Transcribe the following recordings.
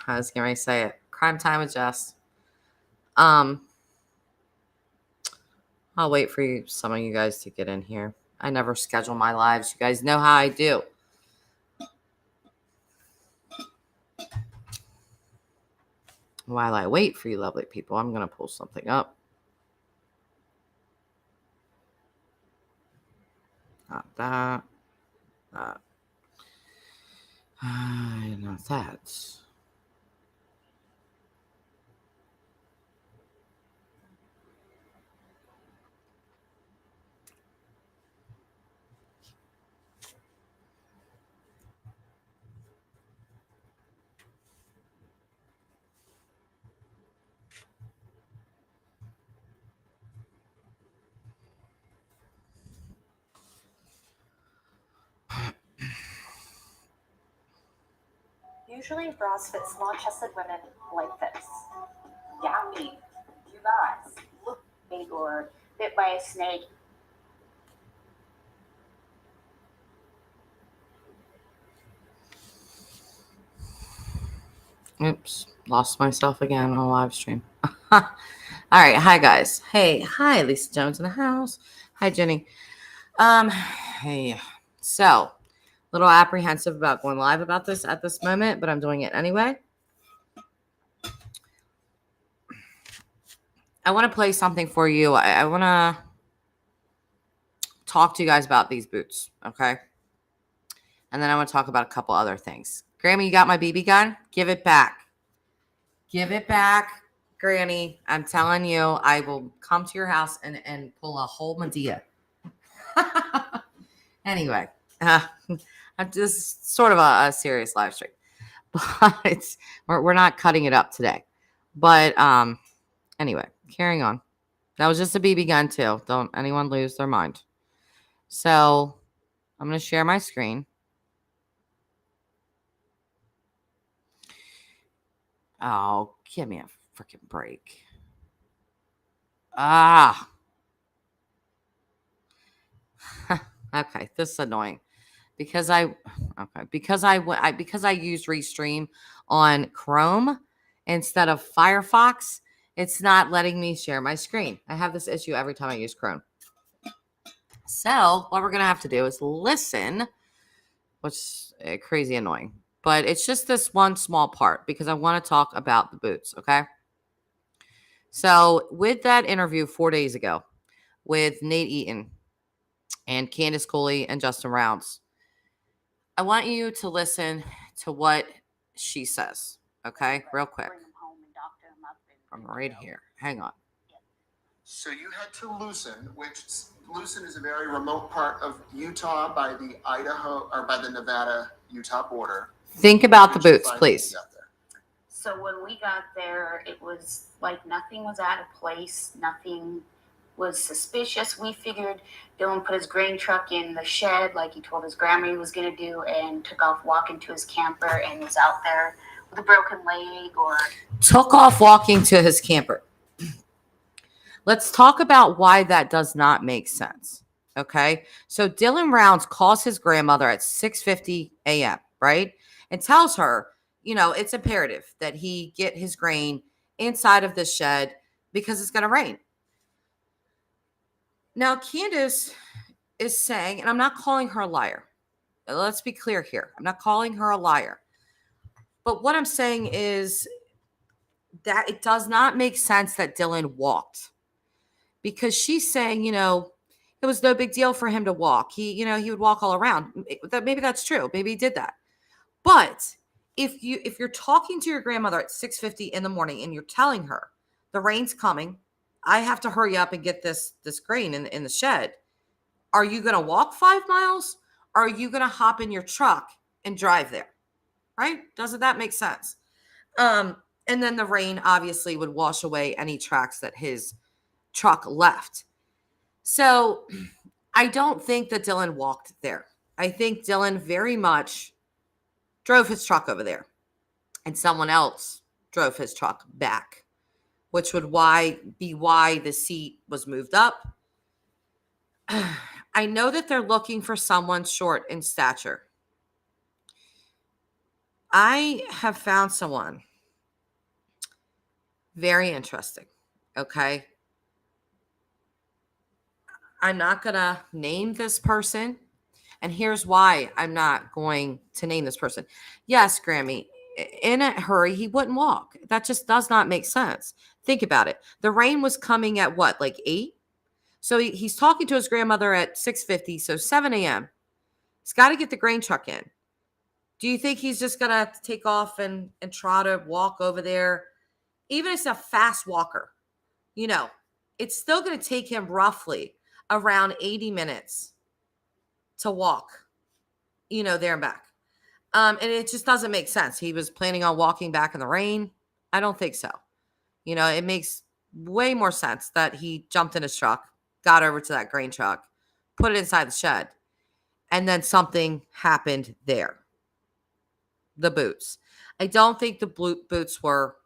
I was going to say it. Crime Time with Jess. I'll wait for some of you guys to get in here. I never schedule my lives. You guys know how I do. While I wait for you lovely people, I'm going to pull something up. Not that. Not that. Usually bras fit small-chested women like this. Yummy. You guys look big or bit by a snake. Oops, lost myself again on a live stream. All right, hi guys. Hey, hi, Lisa Jones in the house. Hi, Jenny. Hey. So, little apprehensive about going live about this at this moment, but I'm doing it anyway. I want to play something for you. I want to talk to you guys about these boots, okay? And then I want to talk about a couple other things. Grammy, you got my BB gun? Give it back. Give it back, Granny. I'm telling you, I will come to your house and pull a whole Medea. Anyway, I'm just sort of a serious live stream, but we're not cutting it up today. But anyway, carrying on. That was just a BB gun too. Don't anyone lose their mind. So I'm going to share my screen. Oh, give me a freaking break. Ah. Okay, this is annoying. Because I used Restream on Chrome instead of Firefox, it's not letting me share my screen. I have this issue every time I use Chrome. So what we're going to have to do is listen, which is crazy annoying. But it's just this one small part because I want to talk about the boots, okay? So with that interview 4 days ago with Nate Eaton and Candace Cooley and Justin Rounds, I want you to listen to what she says, okay? Real quick. I'm right here. Hang on. So you head to Lucin, which Lucin is a very remote part of Utah by the Idaho or by the Nevada-Utah border. Think about the boots, please. So when we got there, it was like nothing was out of place. Nothing was suspicious. We figured Dylan put his grain truck in the shed like he told his grandma he was going to do and took off walking to his camper and was out there with a broken leg or... Took off walking to his camper. Let's talk about why that does not make sense, okay? So Dylan Rounds calls his grandmother at 6:50 a.m., right? And tells her, you know, it's imperative that he get his grain inside of the shed because it's going to rain. Now, Candace is saying, and I'm not calling her a liar. Let's be clear here. I'm not calling her a liar. But what I'm saying is that it does not make sense that Dylan walked. Because she's saying, you know, it was no big deal for him to walk. He would walk all around. Maybe that's true. Maybe he did that. But if you're talking to your grandmother at 6:50 in the morning and you're telling her the rain's coming, I have to hurry up and get this grain in the shed. Are you going to walk 5 miles? Or are you going to hop in your truck and drive there? Right? Doesn't that make sense? And then the rain obviously would wash away any tracks that his truck left. So I don't think that Dylan walked there. I think Dylan very much drove his truck over there and someone else drove his truck back, which would be why the seat was moved up. I know that they're looking for someone short in stature. I have found someone very interesting. Okay. I'm not going to name this person. And here's why I'm not going to name this person. Yes, Grammy, in a hurry, he wouldn't walk. That just does not make sense. Think about it. The rain was coming at what, like 8? So he's talking to his grandmother at 6:50, so 7 a.m. He's got to get the grain truck in. Do you think he's just going to take off and try to walk over there? Even if it's a fast walker, you know, it's still going to take him roughly around 80 minutes to walk, there and back. And it just doesn't make sense. He was planning on walking back in the rain. I don't think so. It makes way more sense that he jumped in his truck, got over to that grain truck, put it inside the shed, and then something happened there. The boots. I don't think the boots were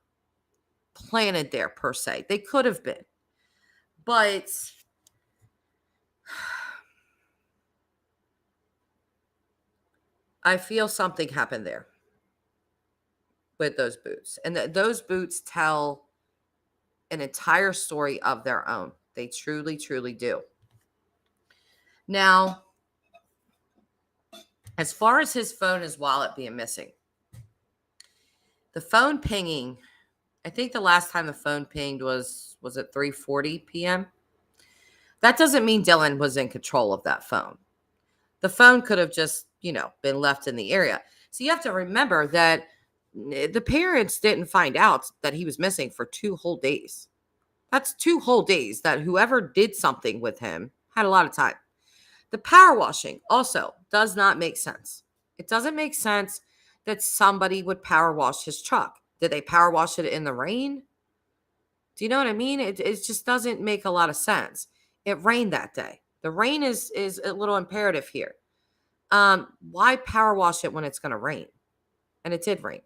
planted there per se. They could have been. But I feel something happened there with those boots. And those boots tell an entire story of their own. They truly, truly do. Now, as far as his phone and his wallet being missing, the phone pinging, I think the last time the phone pinged was it 3:40 p.m.? That doesn't mean Dylan was in control of that phone. The phone could have just, been left in the area. So you have to remember that the parents didn't find out that he was missing for 2 whole days. That's 2 whole days that whoever did something with him had a lot of time. The power washing also does not make sense. It doesn't make sense that somebody would power wash his truck. Did they power wash it in the rain? Do you know what I mean? It just doesn't make a lot of sense. It rained that day. The rain is a little imperative here. Why power wash it when it's going to rain? And it did rain.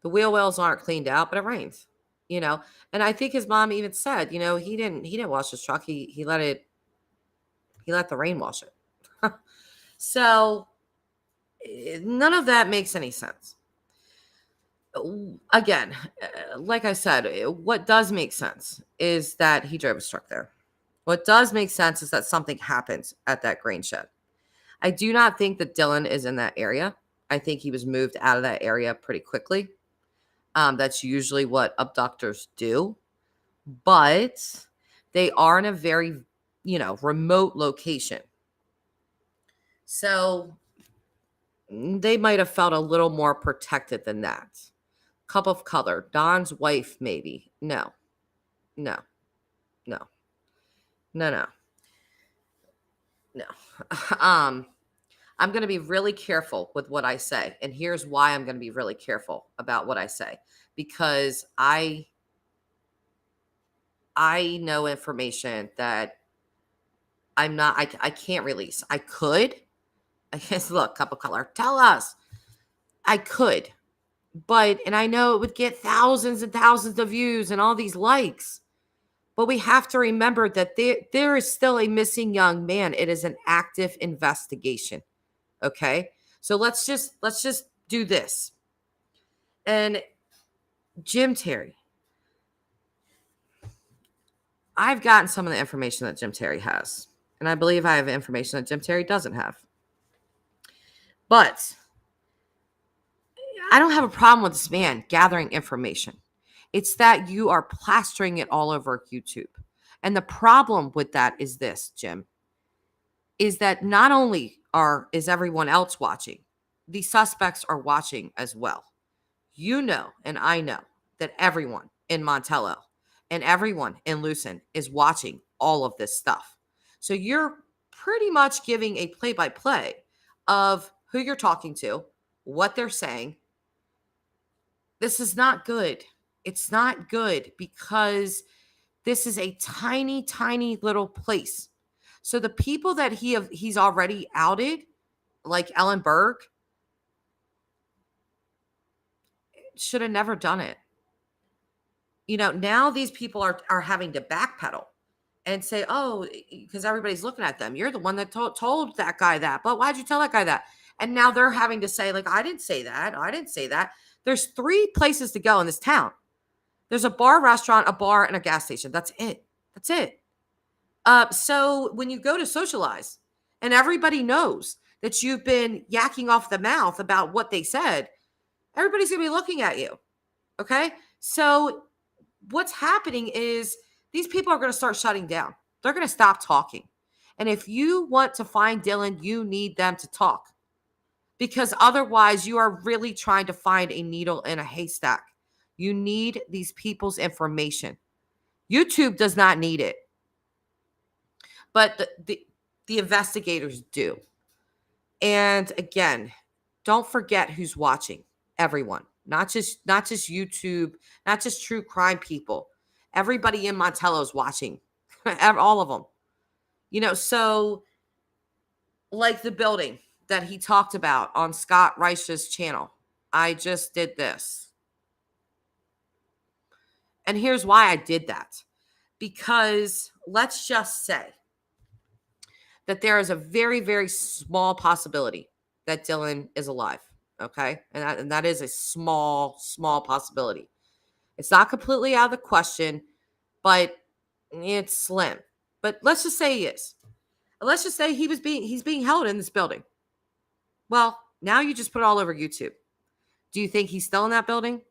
The wheel wells aren't cleaned out, but it rains. And I think his mom even said, he didn't wash his truck. He let the rain wash it. So none of that makes any sense. Again, like I said, what does make sense is that he drove his truck there. What does make sense is that something happens at that grain shed. I do not think that Dylan is in that area. I think he was moved out of that area pretty quickly. That's usually what abductors do. But they are in a very, remote location. So they might have felt a little more protected than that. Cup of color. Don's wife, maybe. No. I'm going to be really careful with what I say. And here's why I'm going to be really careful about what I say. Because I know information that I can't release. I could. I guess, look, cup of color. Tell us. I could. And I know it would get thousands and thousands of views and all these likes. But we have to remember that there is still a missing young man. It is an active investigation. Okay? So let's just do this. And Jim Terry. I've gotten some of the information that Jim Terry has. And I believe I have information that Jim Terry doesn't have. But I don't have a problem with this man gathering information. It's that you are plastering it all over YouTube. And the problem with that is this, Jim, is that not only is everyone else watching, the suspects are watching as well. And I know that everyone in Montello and everyone in Lucin is watching all of this stuff. So you're pretty much giving a play-by-play of who you're talking to, what they're saying. This is not good. It's not good because this is a tiny, tiny little place. So the people that he's already outed, like Ellen Berg, should have never done it. Now these people are having to backpedal and say, oh, because everybody's looking at them. You're the one that told that guy that. But why'd you tell that guy that? And now they're having to say, like, I didn't say that. I didn't say that. There's 3 places to go in this town. There's a bar, restaurant, a bar, and a gas station. That's it. That's it. So when you go to socialize and everybody knows that you've been yakking off the mouth about what they said, everybody's going to be looking at you. Okay. So what's happening is these people are going to start shutting down. They're going to stop talking. And if you want to find Dylan, you need them to talk, because otherwise you are really trying to find a needle in a haystack. You need these people's information. YouTube does not need it, but the investigators do. And again, don't forget who's watching. Everyone, not just YouTube, not just true crime people. Everybody in Montello is watching, all of them. So like the building that he talked about on Scott Reich's channel, I just did this. And here's why I did that. Because let's just say that there is a very, very small possibility that Dylan is alive. Okay. And that is a small, small possibility. It's not completely out of the question, but it's slim. But let's just say he is. Let's just say he's being held in this building. Well, now you just put it all over YouTube. Do you think he's still in that building?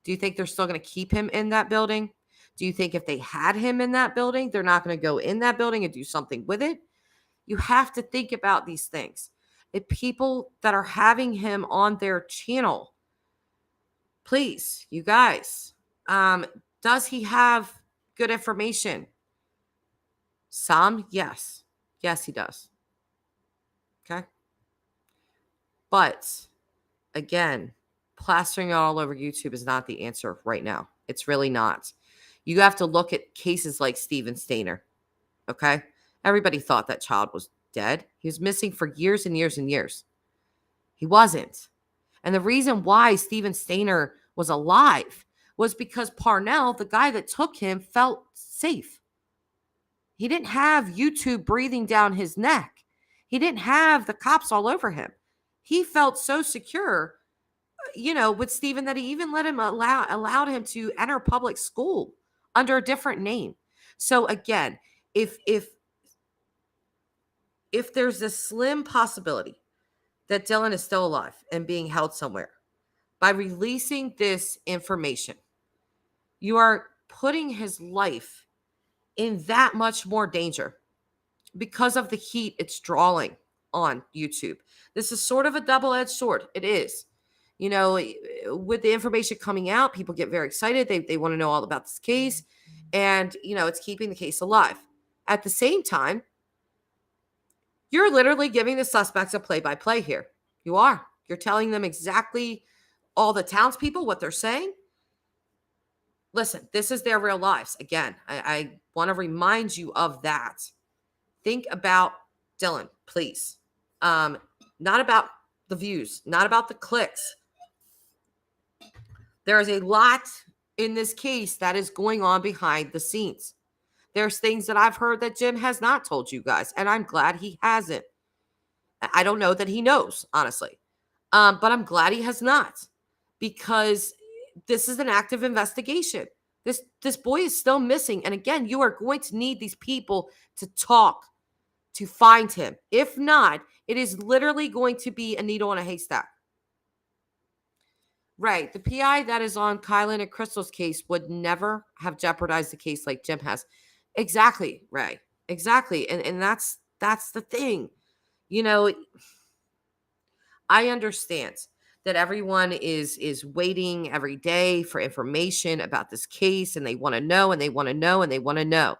Do you think they're still going to keep him in that building? Do you think if they had him in that building, they're not going to go in that building and do something with it? You have to think about these things. If people that are having him on their channel, please, you guys, does he have good information? Some, yes. Yes, he does. Okay. But again, plastering it all over YouTube is not the answer right now. It's really not. You have to look at cases like Steven Stainer. Okay. Everybody thought that child was dead. He was missing for years and years and years. He wasn't. And the reason why Steven Stainer was alive was because Parnell, the guy that took him, felt safe. He didn't have YouTube breathing down his neck. He didn't have the cops all over him. He felt so secure, with Steven, that he even let him allowed him to enter public school under a different name. So again, if there's a slim possibility that Dylan is still alive and being held somewhere, by releasing this information, you are putting his life in that much more danger because of the heat it's drawing on YouTube. This is sort of a double-edged sword. It is. With the information coming out, people get very excited. They want to know all about this case. And, it's keeping the case alive. At the same time, you're literally giving the suspects a play-by-play here. You are. You're telling them exactly, all the townspeople, what they're saying. Listen, this is their real lives. Again, I want to remind you of that. Think about Dylan, please. Not about the views, not about the clicks. There is a lot in this case that is going on behind the scenes. There's things that I've heard that Jim has not told you guys, and I'm glad he hasn't. I don't know that he knows, honestly. But I'm glad he has not, because this is an active investigation. This boy is still missing. And again, you are going to need these people to talk to find him. If not, it is literally going to be a needle in a haystack. Right. The PI that is on Kylan and Crystal's case would never have jeopardized the case like Jim has. Exactly, Ray. Exactly. And that's the thing. I understand that everyone is waiting every day for information about this case, and they want to know, and they want to know, and they want to know.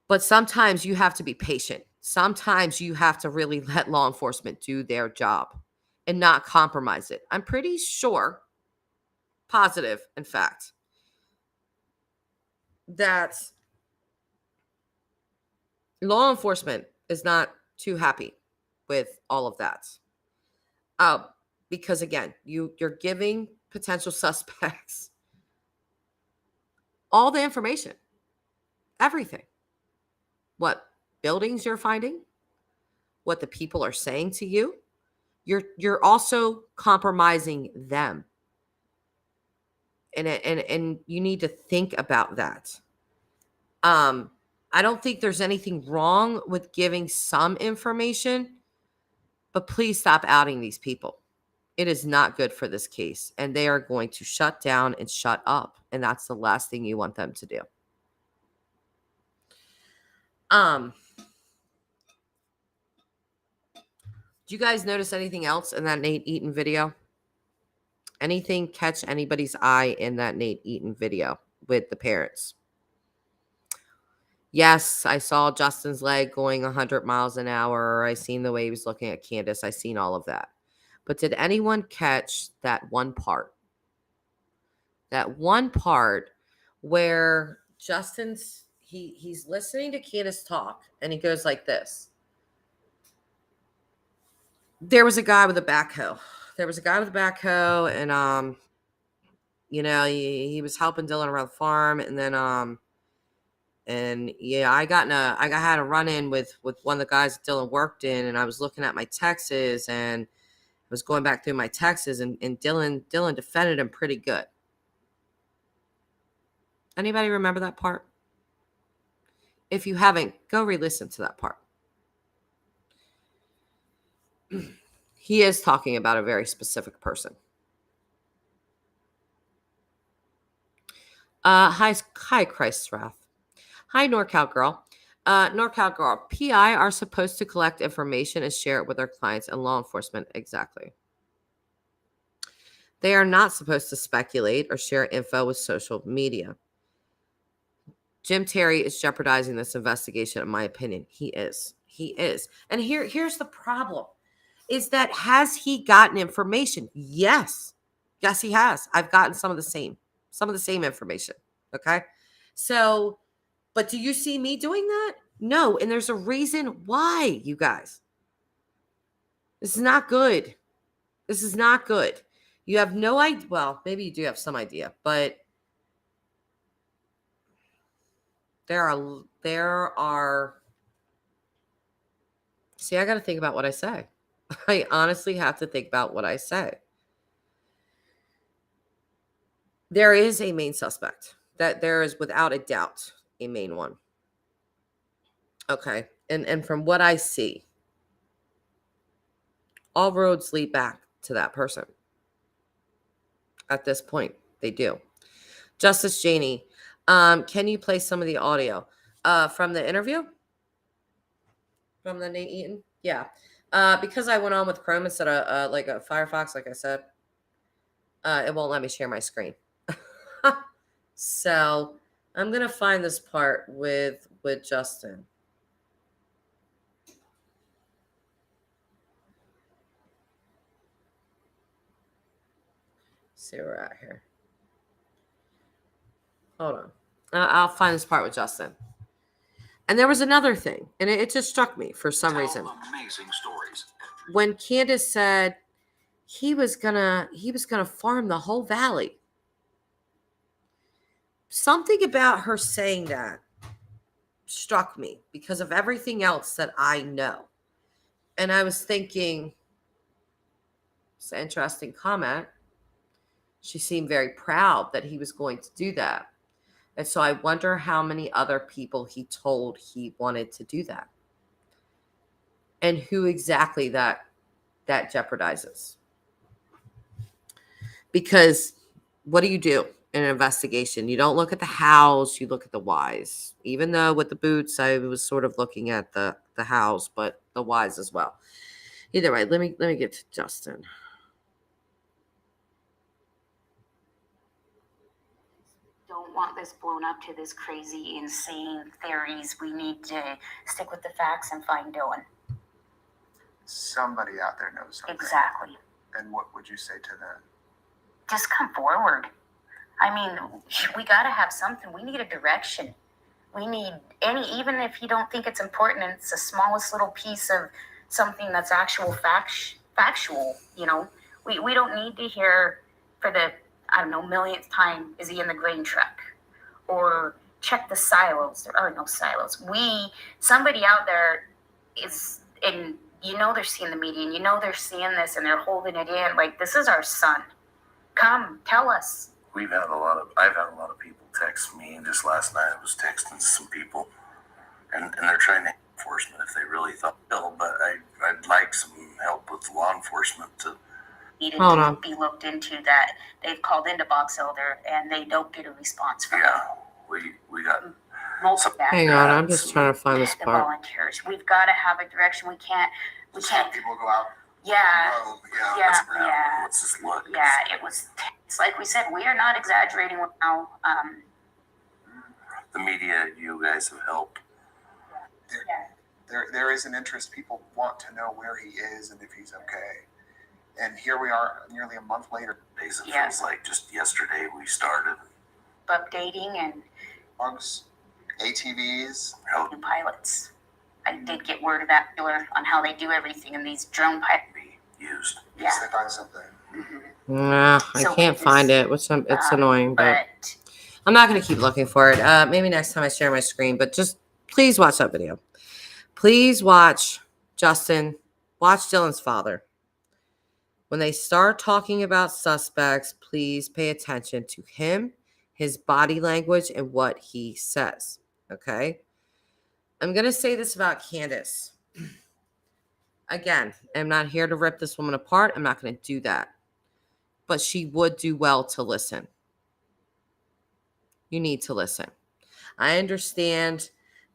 But sometimes you have to be patient. Sometimes you have to really let law enforcement do their job and not compromise it. I'm pretty sure, positive, in fact, that law enforcement is not too happy with all of that. Because again, you're giving potential suspects all the information, everything. What buildings you're finding, what the people are saying to you, you're also compromising them. And you need to think about that. I don't think there's anything wrong with giving some information, but please stop outing these people. It is not good for this case, and they are going to shut down and shut up, and that's the last thing you want them to do. Do you guys notice anything else in that Nate Eaton video? Anything catch anybody's eye in that Nate Eaton video with the parents? Yes, I saw Justin's leg going 100 miles an hour. I seen the way he was looking at Candace. I seen all of that. But did anyone catch that one part? That one part where he's listening to Candace talk, and he goes like this. There was a guy with a backhoe. And he was helping Dylan around the farm, and then I had a run in with one of the guys that Dylan worked in, and I was looking at my texts, and I was going back through my texts, and Dylan defended him pretty good. Anybody remember that part? If you haven't, go re-listen to that part. He is talking about a very specific person. Hi, Christ's Wrath. Hi, NorCal Girl. NorCal Girl, PI are supposed to collect information and share it with their clients and law enforcement. Exactly. They are not supposed to speculate or share info with social media. Jim Terry is jeopardizing this investigation, in my opinion. He is. And here's the problem. Is that, has he gotten information? Yes, he has. I've gotten some of the same information. Okay. So, but do you see me doing that? No. And there's a reason why, you guys. This is not good. You have no idea. Well, maybe you do have some idea, but there are. See, I got to think about what I say. I honestly have to think about what I say. There is a main suspect. That there is without a doubt a main one. Okay. And from what I see, all roads lead back to that person. At this point, they do. Justice Janie, can you play some of the audio from the interview? From the Nate Eaton? Yeah. Because I went on with Chrome instead of like a Firefox, like I said, it won't let me share my screen. So I'm going to find this part with Justin. See where we're at here. Hold on. I'll find this part with Justin. And there was another thing, and it just struck me for some reason. Amazing stories. When Candace said he was gonna farm the whole valley. Something about her saying that struck me because of everything else that I know. And I was thinking, it's an interesting comment. She seemed very proud that he was going to do that. And so I wonder how many other people he told he wanted to do that. And who exactly that jeopardizes. Because what do you do in an investigation? You don't look at the hows, you look at the whys. Even though with the boots, I was sort of looking at the hows, but the whys as well. Either way, let me get to Justin. Don't want this blown up to this crazy, insane theories. We need to stick with the facts and find Dylan. Somebody out there knows something. Exactly. And what would you say to them? Just come forward. I mean, we got to have something. We need a direction. We need even if you don't think it's important, and it's the smallest little piece of something that's actual factual, we don't need to hear for the, millionth time, is he in the grain truck? Or check the silos. There are no silos. Somebody out there is, and you know they're seeing the media, and you know they're seeing this, and they're holding it in. Like, this is our son. Come, tell us. I've had a lot of people text me. Just last night I was texting some people, and they're trying to enforcement if they really thought ill, but I'd like some help with law enforcement to Needed Hold to on. be looked into. That they've called into Box Elder and they don't get a response from we got multiple Hang on, I'm just trying to find this the part. volunteers. We've got to have a direction. We can't. Some people go out. Yeah. Oh, yeah. let's grab it. Let's just look. Yeah, it's like we said, we are not exaggerating with how The media, you guys have helped. There is an interest. People want to know where he is and if he's okay. And here we are nearly a month later. Days it feels like just yesterday we started. updating and Dogs, ATVs. new pilots. I did get word of that on how they do everything in these drone pilots. Be used. Yeah. They find something. Nah, I So can't we find just, it, which it's annoying, but But I'm not going to keep looking for it. Maybe next time I share my screen, but just please watch that video. Please watch Justin, watch Dylan's father. When they start talking about suspects, please pay attention to him, his body language, and what he says. Okay? I'm going to say this about Candace. Again, I'm not here to rip this woman apart. I'm not going to do that. But she would do well to listen. You need to listen. I understand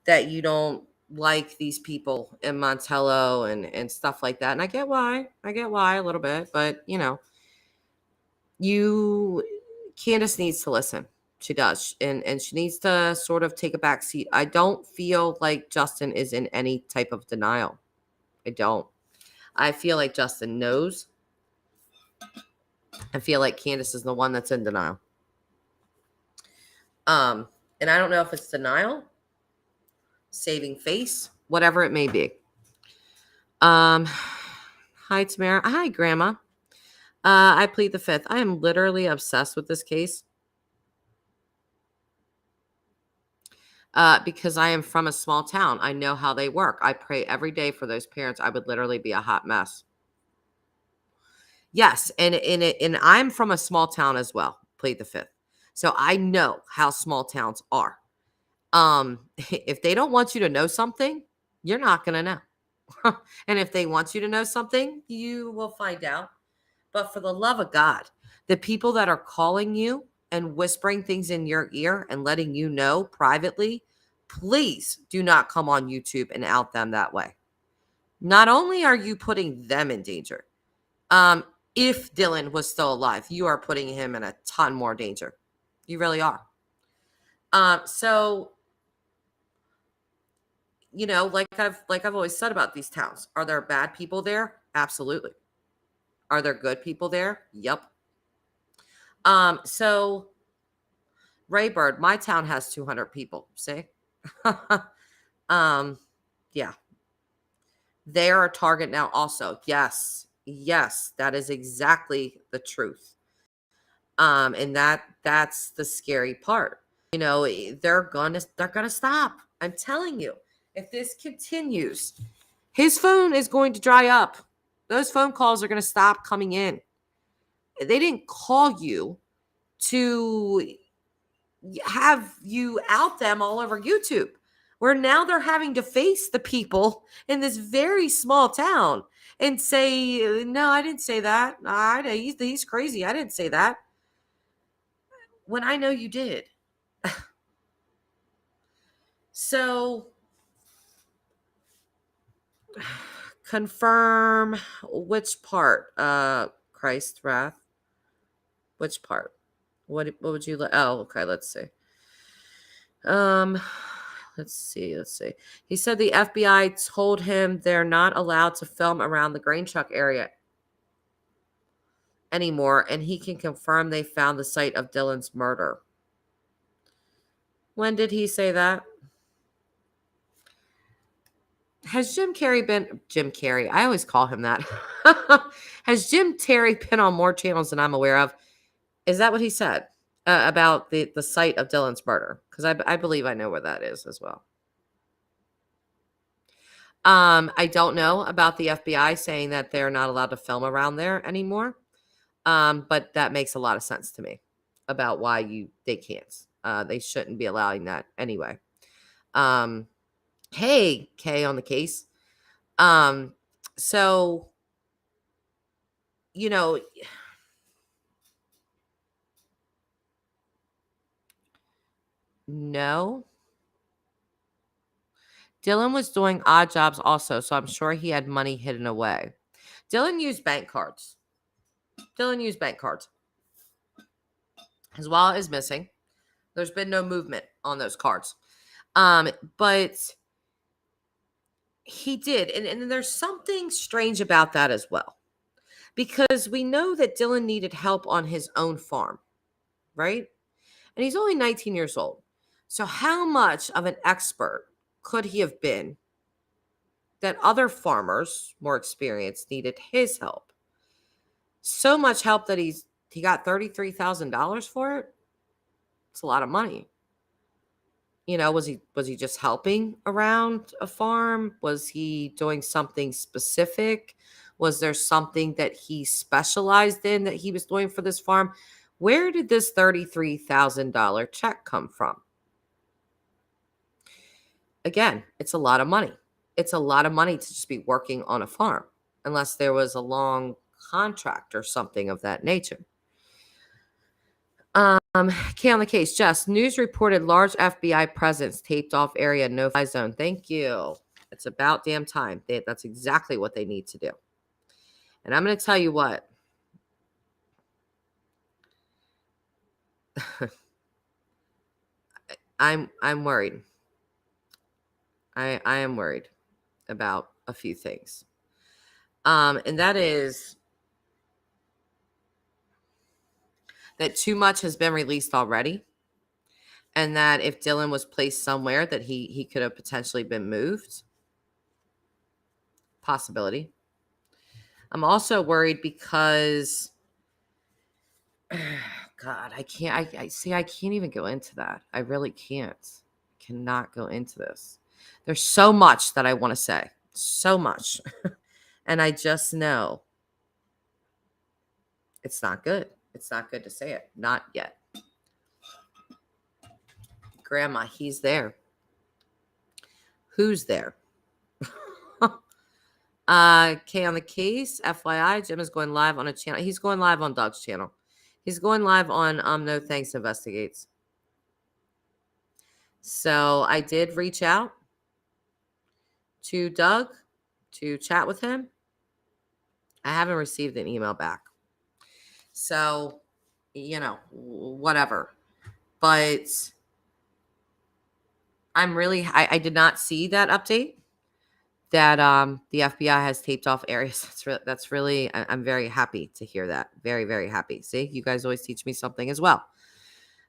that you don't like these people in Montello and stuff like that. And I get why. A little bit. But, Candace needs to listen. She does. And she needs to sort of take a back seat. I don't feel like Justin is in any type of denial. I don't. I feel like Justin knows. I feel like Candace is the one that's in denial. And I don't know if it's denial, saving face, whatever it may be. Hi, Tamara. Hi, Grandma. I plead the fifth. I am literally obsessed with this case. Because I am from a small town. I know how they work. I pray every day for those parents. I would literally be a hot mess. Yes, and I'm from a small town as well. Plead the fifth. So I know how small towns are. If they don't want you to know something, you're not going to know. And if they want you to know something, you will find out. But for the love of God, the people that are calling you and whispering things in your ear and letting you know privately, please do not come on YouTube and out them that way. Not only are you putting them in danger, if Dylan was still alive, you are putting him in a ton more danger. You really are. So, like I've always said about these towns, are there bad people there? Absolutely. Are there good people there? Yep. So Raybird, my town has 200 people. See? Yeah. They are a target now also. Yes, that is exactly the truth. And that's the scary part. They're gonna stop. I'm telling you, if this continues, his phone is going to dry up. Those phone calls are going to stop coming in. They didn't call you to have you out them all over YouTube, where now they're having to face the people in this very small town and say, no, I didn't say that. He's crazy. I didn't say that. When I know you did. So confirm which part? Christ wrath. Which part? What would you like? Oh, okay. Let's see. Let's see. He said the FBI told him they're not allowed to film around the grain truck area anymore, and he can confirm they found the site of Dylan's murder. When did he say that? Has Jim Carrey? I always call him that. Has Jim Terry been on more channels than I'm aware of? Is that what he said about the site of Dylan's murder? Because I believe I know where that is as well. I don't know about the FBI saying that they're not allowed to film around there anymore. But that makes a lot of sense to me about why they can't. They shouldn't be allowing that anyway. Hey, Kay on the case. So, you know, no. Dylan was doing odd jobs also, so I'm sure he had money hidden away. Dylan used bank cards. His wallet is missing. There's been no movement on those cards. But he did. And there's something strange about that as well. Because we know that Dylan needed help on his own farm, right? And he's only 19 years old. So how much of an expert could he have been that other farmers, more experienced, needed his help? So much help that he got $33,000 for it. It's a lot of money. Was he just helping around a farm? Was he doing something specific? Was there something that he specialized in that he was doing for this farm? Where did this $33,000 check come from? Again, it's a lot of money. It's a lot of money to just be working on a farm, unless there was a long contract or something of that nature. Kay on the case. Jess, news reported large FBI presence, taped off area, no-fly zone. Thank you. It's about damn time. That's exactly what they need to do. And I'm going to tell you what. I'm worried. I am worried about a few things. And that is that too much has been released already. And that if Dylan was placed somewhere that he could have potentially been moved. Possibility. I'm also worried because God, I can't. I can't even go into that. I really can't. I cannot go into this. There's so much that I want to say. So much. And I just know it's not good. It's not good to say it. Not yet. Grandma, he's there. Who's there? Kay on the case. FYI, Jim is going live on a channel. He's going live on Doug's channel. He's going live on No Thanks Investigates. So I did reach out to Doug to chat with him. I haven't received an email back. So, whatever. But I did not see that update that the FBI has taped off areas. That's really, I'm very happy to hear that. Very, very happy. See, you guys always teach me something as well.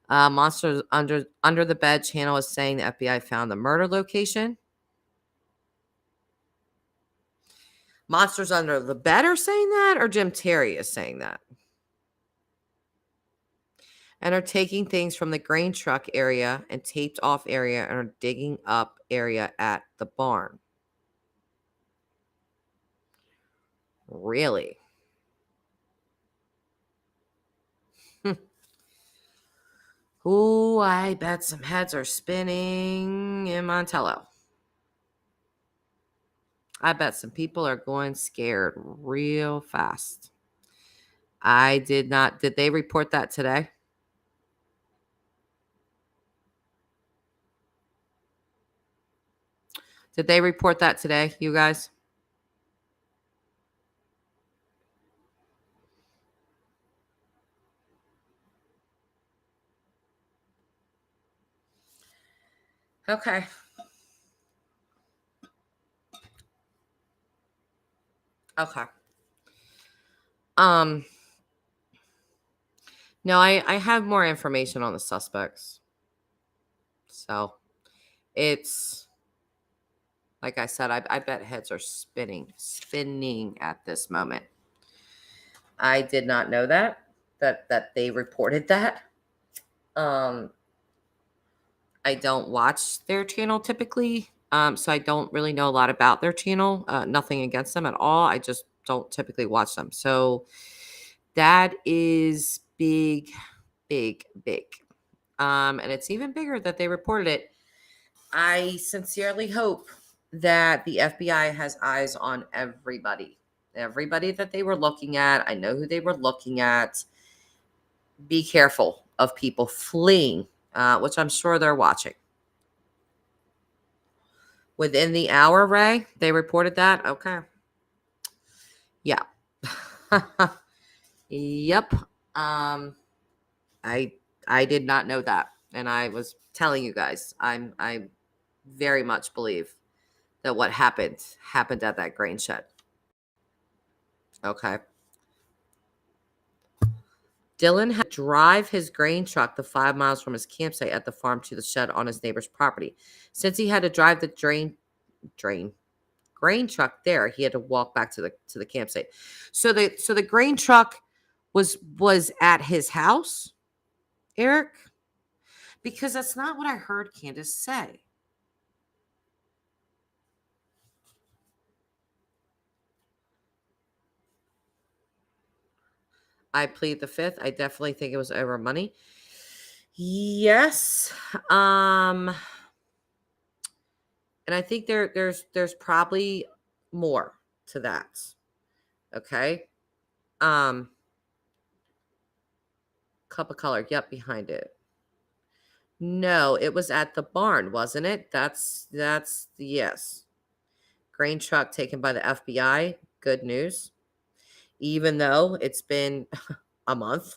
Monsters Under the Bed channel is saying the FBI found the murder location. Monsters Under the Bed are saying that, or Jim Terry is saying that? And are taking things from the grain truck area and taped off area and are digging up area at the barn. Really? Ooh, I bet some heads are spinning in Montello. I bet some people are going scared real fast. Did they report that today? Did they report that today, you guys? Okay. Okay. No, I have more information on the suspects. So it's like I said, I bet heads are spinning at this moment. I did not know that they reported that. I don't watch their channel typically. So I don't really know a lot about their channel. Nothing against them at all. I just don't typically watch them. So that is big, big, big. And it's even bigger that they reported it. I sincerely hope that the FBI has eyes on everybody. Everybody that they were looking at. I know who they were looking at. Be careful of people fleeing, which I'm sure they're watching. Within the hour, Ray, they reported that? Okay. Yeah. Yep. I did not know that. And I was telling you guys, I very much believe that what happened at that grain shed. Okay. Dylan had to drive his grain truck the 5 miles from his campsite at the farm to the shed on his neighbor's property. Since he had to drive the grain truck there, he had to walk back to the campsite. So the grain truck was at his house, Eric? Because that's not what I heard Candace say. I plead the fifth. I definitely think it was over money. Yes. And I think there's probably more to that. Okay. Cup of color. Yep, behind it. No, it was at the barn, wasn't it? That's yes. Grain truck taken by the FBI. Good news. Even though it's been a month.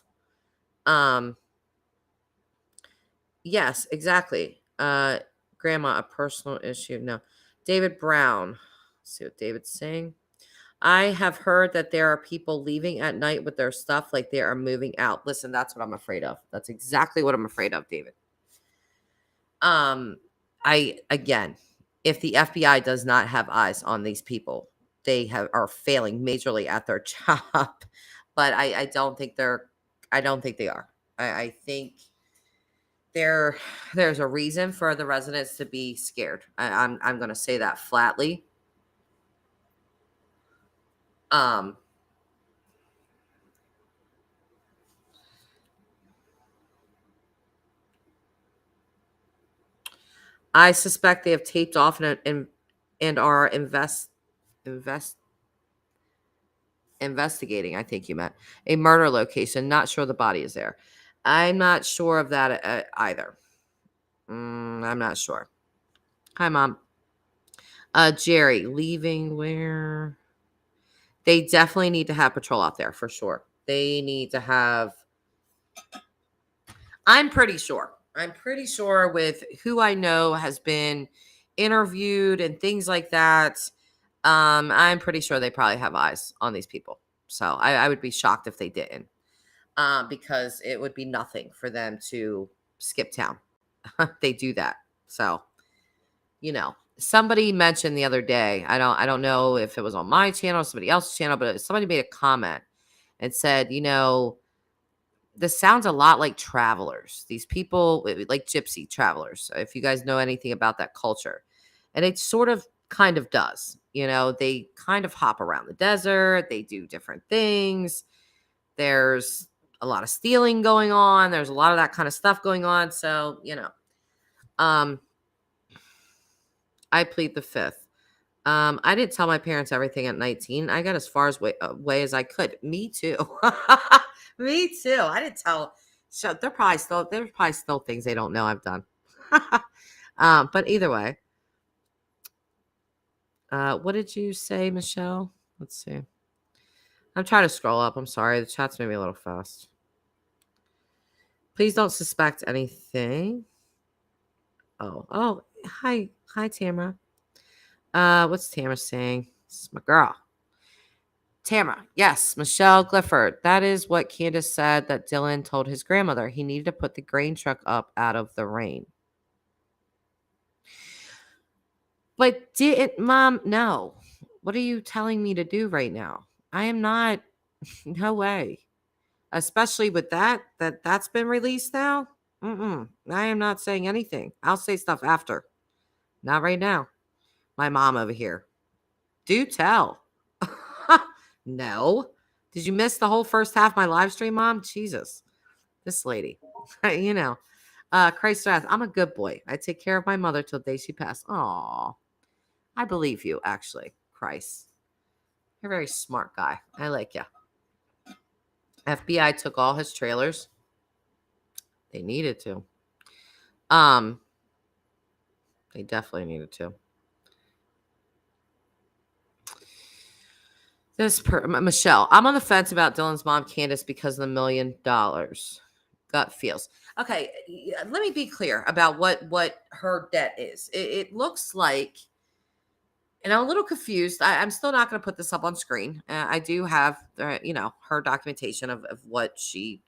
Yes, exactly. Grandma, a personal issue. No. David Brown. Let's see what David's saying. I have heard that there are people leaving at night with their stuff like they are moving out. Listen, that's what I'm afraid of. That's exactly what I'm afraid of, David. Again, if the FBI does not have eyes on these people, they are failing majorly at their job. But I don't think they are. I think there's a reason for the residents to be scared. I'm going to say that flatly. I suspect they have taped off and are investigating. I think you meant a murder location. Not sure the body is there. I'm not sure of that either. I'm not sure. Hi, Mom. Jerry, leaving where? They definitely need to have patrol out there for sure. They need to have. I'm pretty sure with who I know has been interviewed and things like that. I'm pretty sure they probably have eyes on these people. So I would be shocked if they didn't. Because it would be nothing for them to skip town. They do that. So, somebody mentioned the other day, I don't know if it was on my channel or somebody else's channel, but somebody made a comment and said, this sounds a lot like travelers. These people, like gypsy travelers, if you guys know anything about that culture. And it sort of kind of does. They kind of hop around the desert. They do different things. There's a lot of stealing going on. There's a lot of that kind of stuff going on. So, I plead the fifth. I didn't tell my parents everything at 19. I got as far away as I could. Me too. Me too. I didn't tell. So there's probably still things they don't know I've done. But either way. What did you say, Michelle? Let's see. I'm trying to scroll up. I'm sorry. The chat's maybe a little fast. Please don't suspect anything. Oh, hi, Tamara. What's Tamara saying? This is my girl. Tamara, yes, Michelle Clifford. That is what Candace said that Dylan told his grandmother. He needed to put the grain truck up out of the rain. But didn't Mom? No. What are you telling me to do right now? I am not. No way. Especially with that's been released now. I am not saying anything. I'll say stuff after. Not right now. My mom over here. Do tell. No. Did you miss the whole first half of my live stream, Mom? Jesus. This lady. You know. Christ wrath. I'm a good boy. I take care of my mother till the day she passed. Aw. I believe you, actually. Christ. You're a very smart guy. I like you. FBI took all his trailers. They needed to. They definitely needed to. Michelle, I'm on the fence about Dylan's mom, Candace, because of the $1 million. Gut feels. Okay, let me be clear about what her debt is. It looks like, and I'm a little confused. I'm still not going to put this up on screen. I do have, her documentation of what she,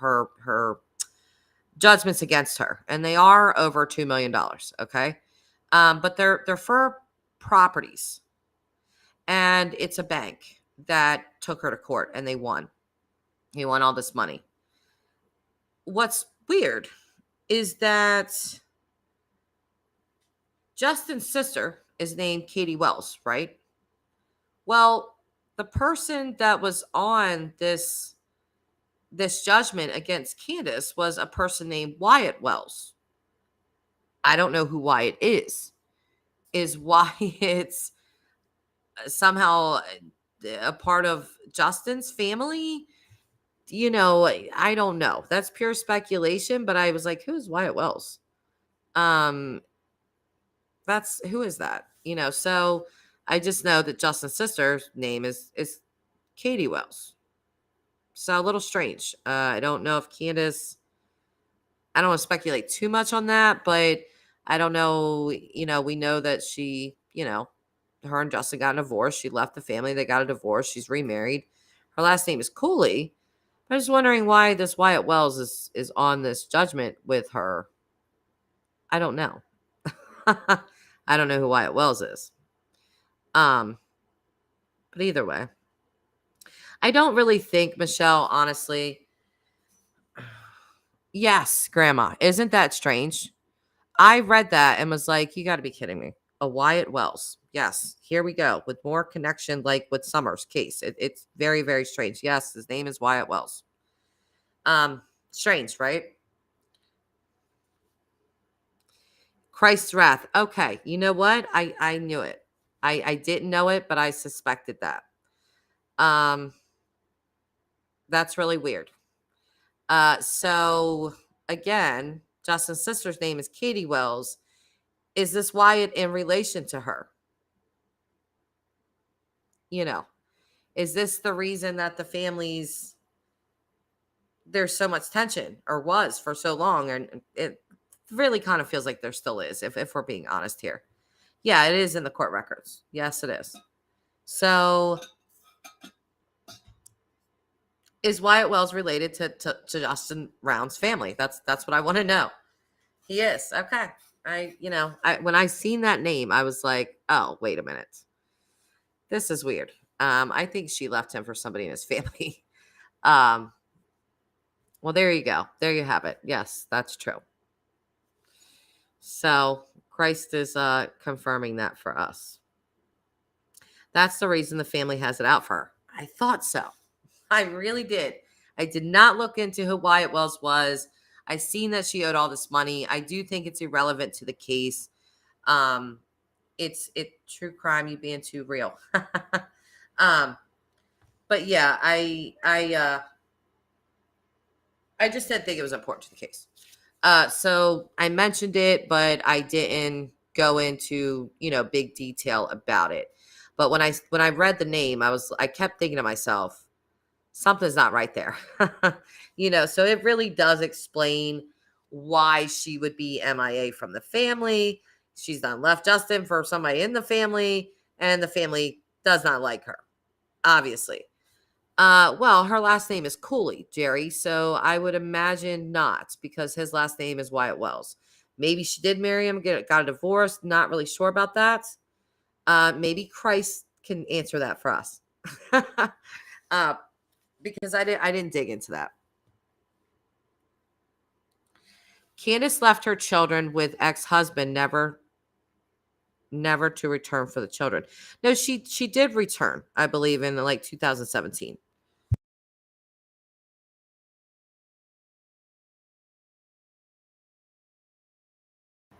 her judgments against her, and they are over $2 million. Okay, but they're for properties. And it's a bank that took her to court and they won. He won all this money. What's weird is that Justin's sister is named Katie Wells, right? Well, the person that was on this judgment against Candace was a person named Wyatt Wells. I don't know who Wyatt is. Is Wyatt somehow a part of Justin's family? I don't know. That's pure speculation, but I was like, who's Wyatt Wells? Who is that? So I just know that Justin's sister's name is Katie Wells. So a little strange. I don't know if Candace, I don't want to speculate too much on that, but I don't know. We know that she, her and Justin got a divorce. She left the family. They got a divorce. She's remarried. Her last name is Cooley. I was wondering why this Wyatt Wells is on this judgment with her. I don't know. I don't know who Wyatt Wells is. But either way, I don't really think, Michelle, honestly. Yes, Grandma. Isn't that strange? I read that and was like, you got to be kidding me. A Wyatt Wells. Yes, here we go with more connection like with Summer's case. It's very, very strange. Yes, his name is Wyatt Wells. Strange, right? Christ's wrath. Okay, you know what? I knew it. I didn't know it, but I suspected that. That's really weird. So again, Justin's sister's name is Katie Wells. Is this Wyatt in relation to her? Is this the reason that the families, there's so much tension, or was for so long? And it really kind of feels like there still is, if we're being honest here. Yeah, it is in the court records. Yes, it is. So is Wyatt Wells related to Justin Round's family? That's what I want to know. He is. Okay. When I seen that name, I was like, oh, wait a minute. This is weird. I think she left him for somebody in his family. Well, there you go. There you have it. Yes, that's true. So Christ is confirming that for us. That's the reason the family has it out for her. I thought so. I really did. I did not look into who Wyatt Wells was. I seen that she owed all this money. I do think it's irrelevant to the case. It's true crime, you being too real. But yeah, I just didn't think it was important to the case. So I mentioned it, but I didn't go into, big detail about it. But when I read the name, I kept thinking to myself, something's not right there. So it really does explain why she would be MIA from the family. She's done left Justin for somebody in the family, and the family does not like her, obviously. Well, her last name is Cooley, Jerry, so I would imagine not, because his last name is Wyatt Wells. Maybe she did marry him, got a divorce, not really sure about that. Maybe Christ can answer that for us. Because I didn't dig into that. Candace left her children with ex-husband, never never to return for the children. No, she did return, I believe, in like 2017.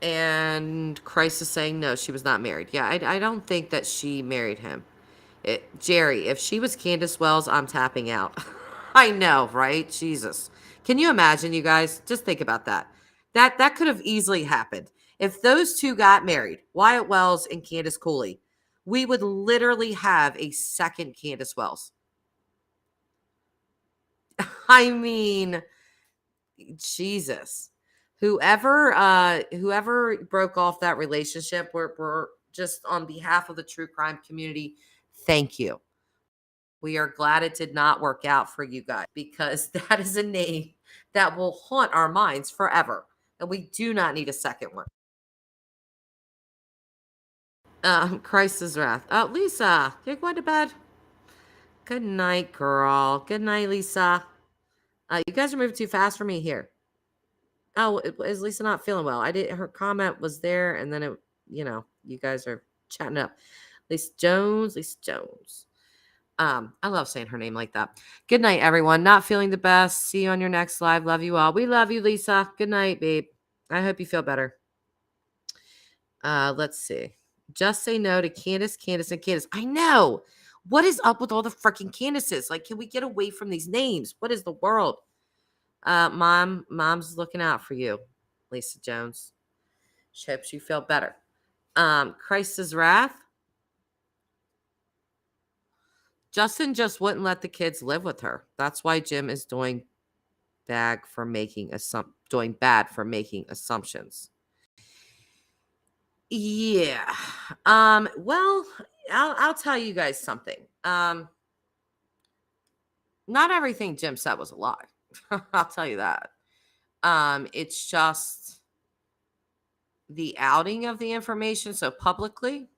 And Christ is saying no, she was not married. Yeah, I don't think that she married him. Jerry, if she was Candace Wells, I'm tapping out. I know, right? Jesus. Can you imagine, you guys? Just think about that. That could have easily happened. If those two got married, Wyatt Wells and Candace Cooley, we would literally have a second Candace Wells. I mean, Jesus. Whoever broke off that relationship, we're just on behalf of the true crime community, thank you. We are glad it did not work out for you guys, because that is a name that will haunt our minds forever. And we do not need a second one. Christ's wrath. Oh, Lisa, you're going to bed. Good night, girl. Good night, Lisa. You guys are moving too fast for me here. Oh, is Lisa not feeling well? Her comment was there, and then you guys are chatting up. Lisa Jones. I love saying her name like that. Good night, everyone. Not feeling the best. See you on your next live. Love you all. We love you, Lisa. Good night, babe. I hope you feel better. Let's see. Just say no to Candace, and Candace. I know. What is up with all the freaking Candaces? Like, can we get away from these names? What is the world? Mom's looking out for you, Lisa Jones. She hopes you feel better. Christ's wrath. Justin just wouldn't let the kids live with her. That's why Jim is doing bad for making assumptions. Yeah. Well, I'll tell you guys something. Not everything Jim said was a lie. I'll tell you that. It's just the outing of the information so publicly,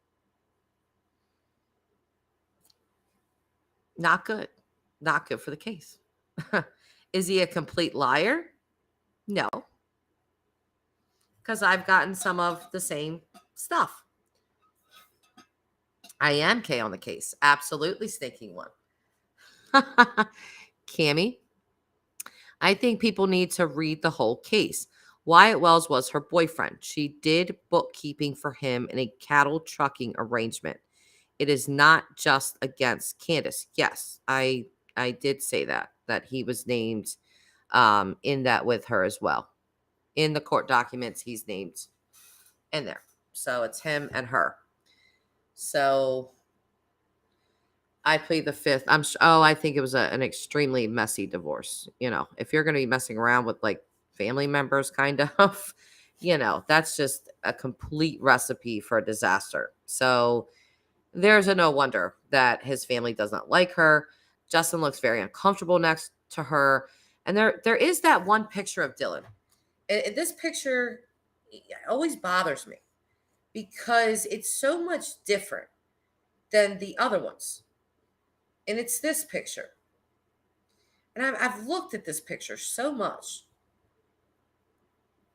not good. Not good for the case. Is he a complete liar? No. Because I've gotten some of the same stuff. I am K on the case. Absolutely snaking one. Cammie, I think people need to read the whole case. Wyatt Wells was her boyfriend. She did bookkeeping for him in a cattle trucking arrangement. It is not just against Candace. Yes, I did say that he was named in that with her as well. In the court documents, he's named in there. So it's him and her. So I plead the fifth. I think it was an extremely messy divorce. If you're going to be messing around with like family members, kind of, that's just a complete recipe for a disaster. So there's no wonder that his family doesn't like her. Justin looks very uncomfortable next to her. And there is that one picture of Dylan. And this picture always bothers me because it's so much different than the other ones. And it's this picture. And I've looked at this picture so much.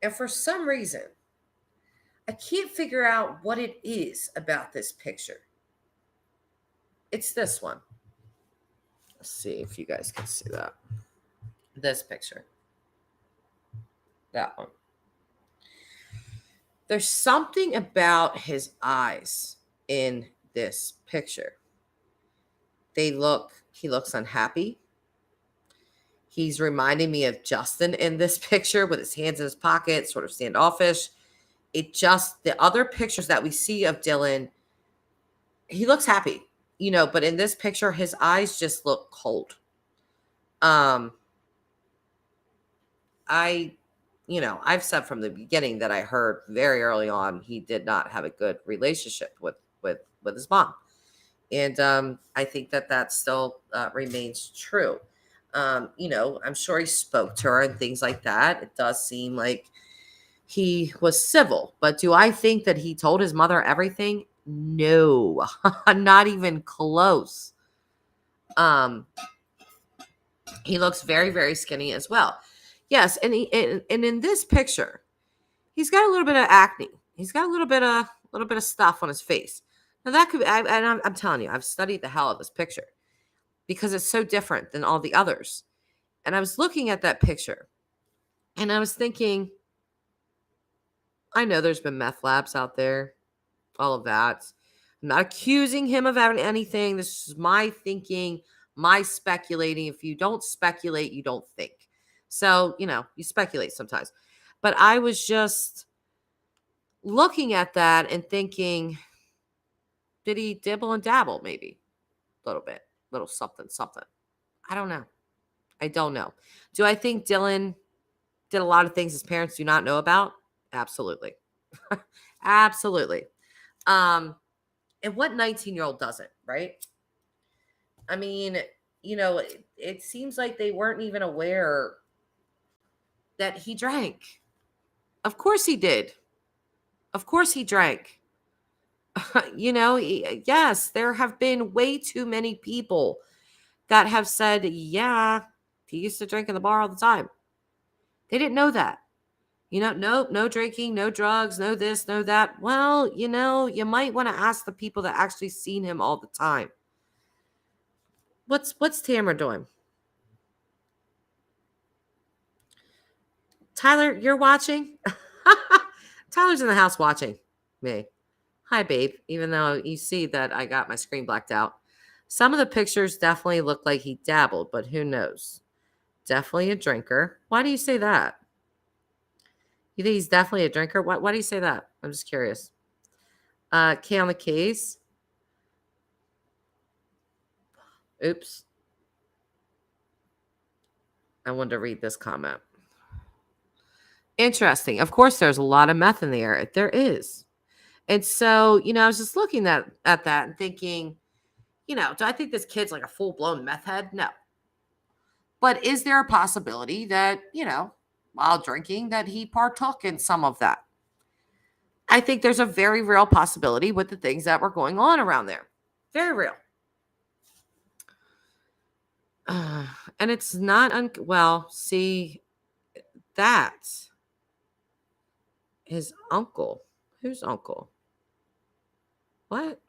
And for some reason, I can't figure out what it is about this picture. It's this one. Let's see if you guys can see that. This picture. That one. There's something about his eyes in this picture. He looks unhappy. He's reminding me of Justin in this picture with his hands in his pocket, sort of standoffish. The other pictures that we see of Dylan, he looks happy, but in this picture, his eyes just look cold. I've said from the beginning that I heard very early on he did not have a good relationship with his mom. And I think that still remains true. I'm sure he spoke to her and things like that. It does seem like he was civil. But do I think that he told his mother everything? No, not even close. He looks very, very skinny as well. Yes, and in this picture, he's got a little bit of acne. He's got a little bit little bit of stuff on his face. Now that could be, I'm telling you, I've studied the hell out of this picture because it's so different than all the others. And I was looking at that picture and I was thinking, I know there's been meth labs out there, all of that. I'm not accusing him of having anything. This is my thinking, my speculating. If you don't speculate, you don't think. So, you speculate sometimes. But I was just looking at that and thinking, did he dibble and dabble maybe a little bit, little something, something? I don't know. I don't know. Do I think Dylan did a lot of things his parents do not know about? Absolutely. Absolutely. And what 19-year-old doesn't, right? I mean, it seems like they weren't even aware that he drank. Of course he did. Of course he drank. Yes, there have been way too many people that have said, yeah, he used to drink in the bar all the time. They didn't know that. Nope, no drinking, no drugs, no this, no that. Well, you might want to ask the people that actually seen him all the time. What's Tamara doing? Tyler, you're watching? Tyler's in the house watching me. Hi, babe. Even though you see that I got my screen blacked out. Some of the pictures definitely look like he dabbled, but who knows? Definitely a drinker. Why do you say that? You think he's definitely a drinker? Why do you say that? I'm just curious. K on the case. Oops. I wanted to read this comment. Interesting. Of course, there's a lot of meth in the air. There is. And so, I was just looking at that and thinking, do I think this kid's like a full-blown meth head? No. But is there a possibility that, while drinking, that he partook in some of that? I think there's a very real possibility with the things that were going on around there. Very real. And it's not, well, see, that his uncle. Whose uncle? What?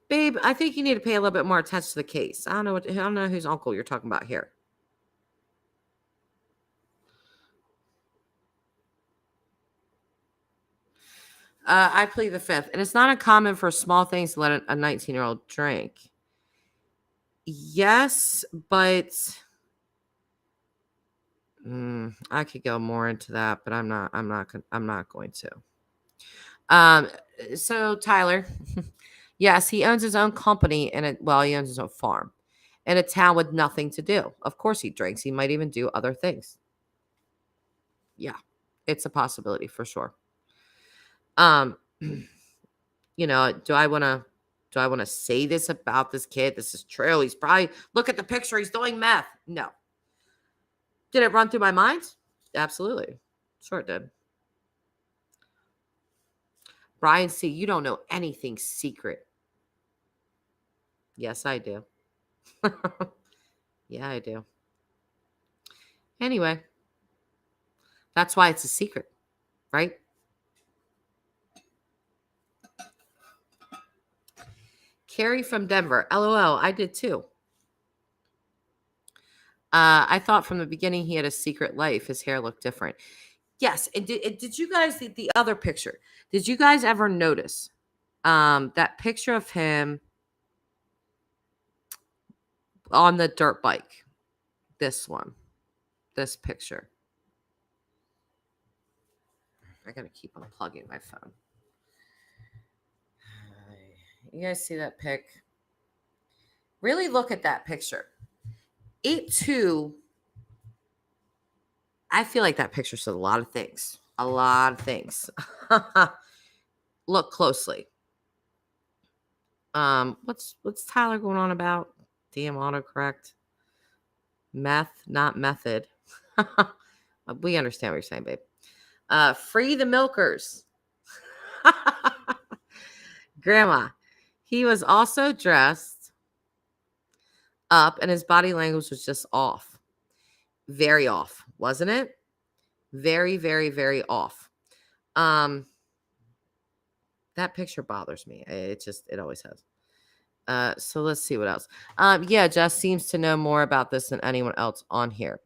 Babe, I think you need to pay a little bit more attention to the case. I don't know whose uncle you're talking about here. I plead the fifth. And it's not uncommon for small things to let a 19-year-old drink. Yes, but I could go more into that, but I'm not going to. So Tyler, yes, he owns his own company he owns his own farm in a town with nothing to do. Of course he drinks. He might even do other things. Yeah, it's a possibility for sure. Do I want to say this about this kid? This is true. He's probably, look at the picture. He's doing meth. No. Did it run through my mind? Absolutely. Sure it did. Brian C., you don't know anything secret. Yes, I do. Yeah, I do. Anyway, that's why it's a secret, right? Carrie from Denver. LOL, I did too. I thought from the beginning he had a secret life. His hair looked different. Yes. And did you guys, the other picture, did you guys ever notice that picture of him on the dirt bike? This one. This picture. I got to keep unplugging my phone. You guys see that pic? Really look at that picture. It too, I feel like that picture said a lot of things. A lot of things. Look closely. What's Tyler going on about? Damn autocorrect. Meth, not method. We understand what you're saying, babe. Free the milkers. Grandma. He was also dressed up and his body language was just off. Very off, wasn't it? Very, very, very off. That picture bothers me. It always has. So let's see what else. Yeah, Jess seems to know more about this than anyone else on here.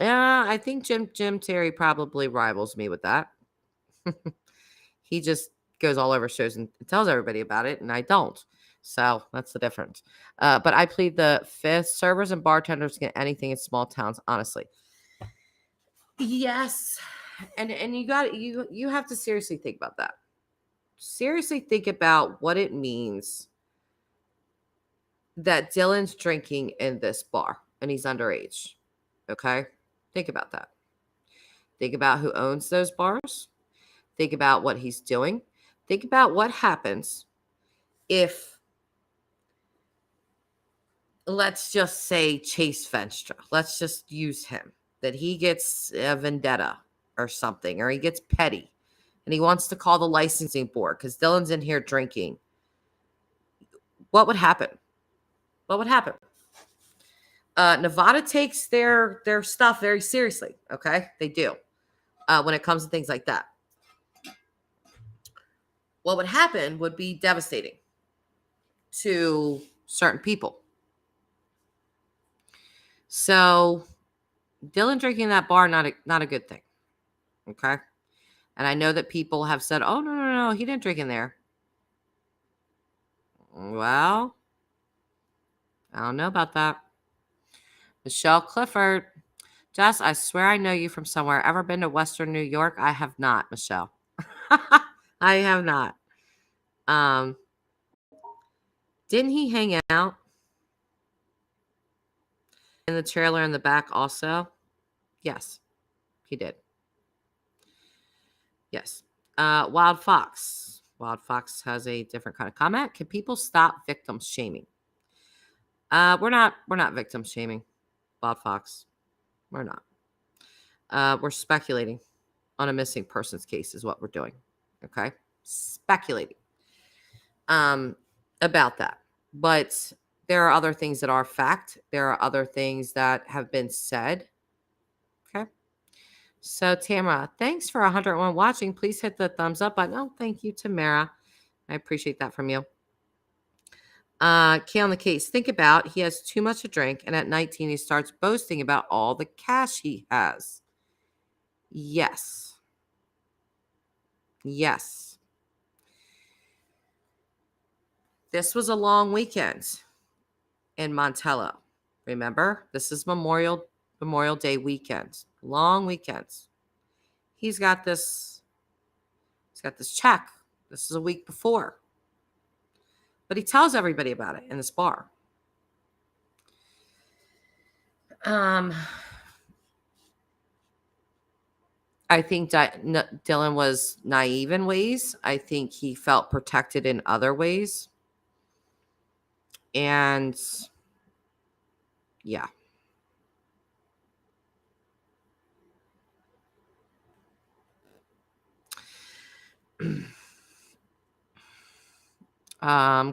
Yeah, I think Jim Terry probably rivals me with that. He just goes all over shows and tells everybody about it, and I don't. So that's the difference. But I plead the fifth. Servers and bartenders get anything in small towns, honestly. Yes. And you have to seriously think about that. Seriously think about what it means that Dylan's drinking in this bar and he's underage. Okay? Think about that. Think about who owns those bars. Think about what he's doing. Think about what happens if, let's just say, Chase Venstra, let's just use him, that he gets a vendetta or something, or he gets petty and he wants to call the licensing board because Dylan's in here drinking. What would happen? What would happen? Nevada takes their stuff very seriously. Okay, they do. When it comes to things like that, what would happen would be devastating to certain people. So Dylan drinking in that bar, not a good thing. Okay, and I know that people have said, "Oh no, he didn't drink in there." Well, I don't know about that. Michelle Clifford. Jess, I swear I know you from somewhere. Ever been to Western New York? I have not, Michelle. I have not. Didn't he hang out in the trailer in the back also? Yes, he did. Yes. Wild Fox. Wild Fox has a different kind of comment. Can people stop victim shaming? We're not victim shaming, Wild Fox. We're not. We're speculating on a missing persons case is what we're doing. Okay? Speculating about that. But there are other things that are fact. There are other things that have been said. Okay? So, Tamara, thanks for 101 watching. Please hit the thumbs up button. Oh, thank you, Tamara. I appreciate that from you. Kay on the case. Think about he has too much to drink, and at 19 he starts boasting about all the cash he has. Yes. Yes. This was a long weekend in Montello. Remember, this is Memorial Day weekend. Long weekends. He's got this check. This is a week before. But he tells everybody about it in this bar. I think Dylan was naive in ways. I think he felt protected in other ways. And yeah.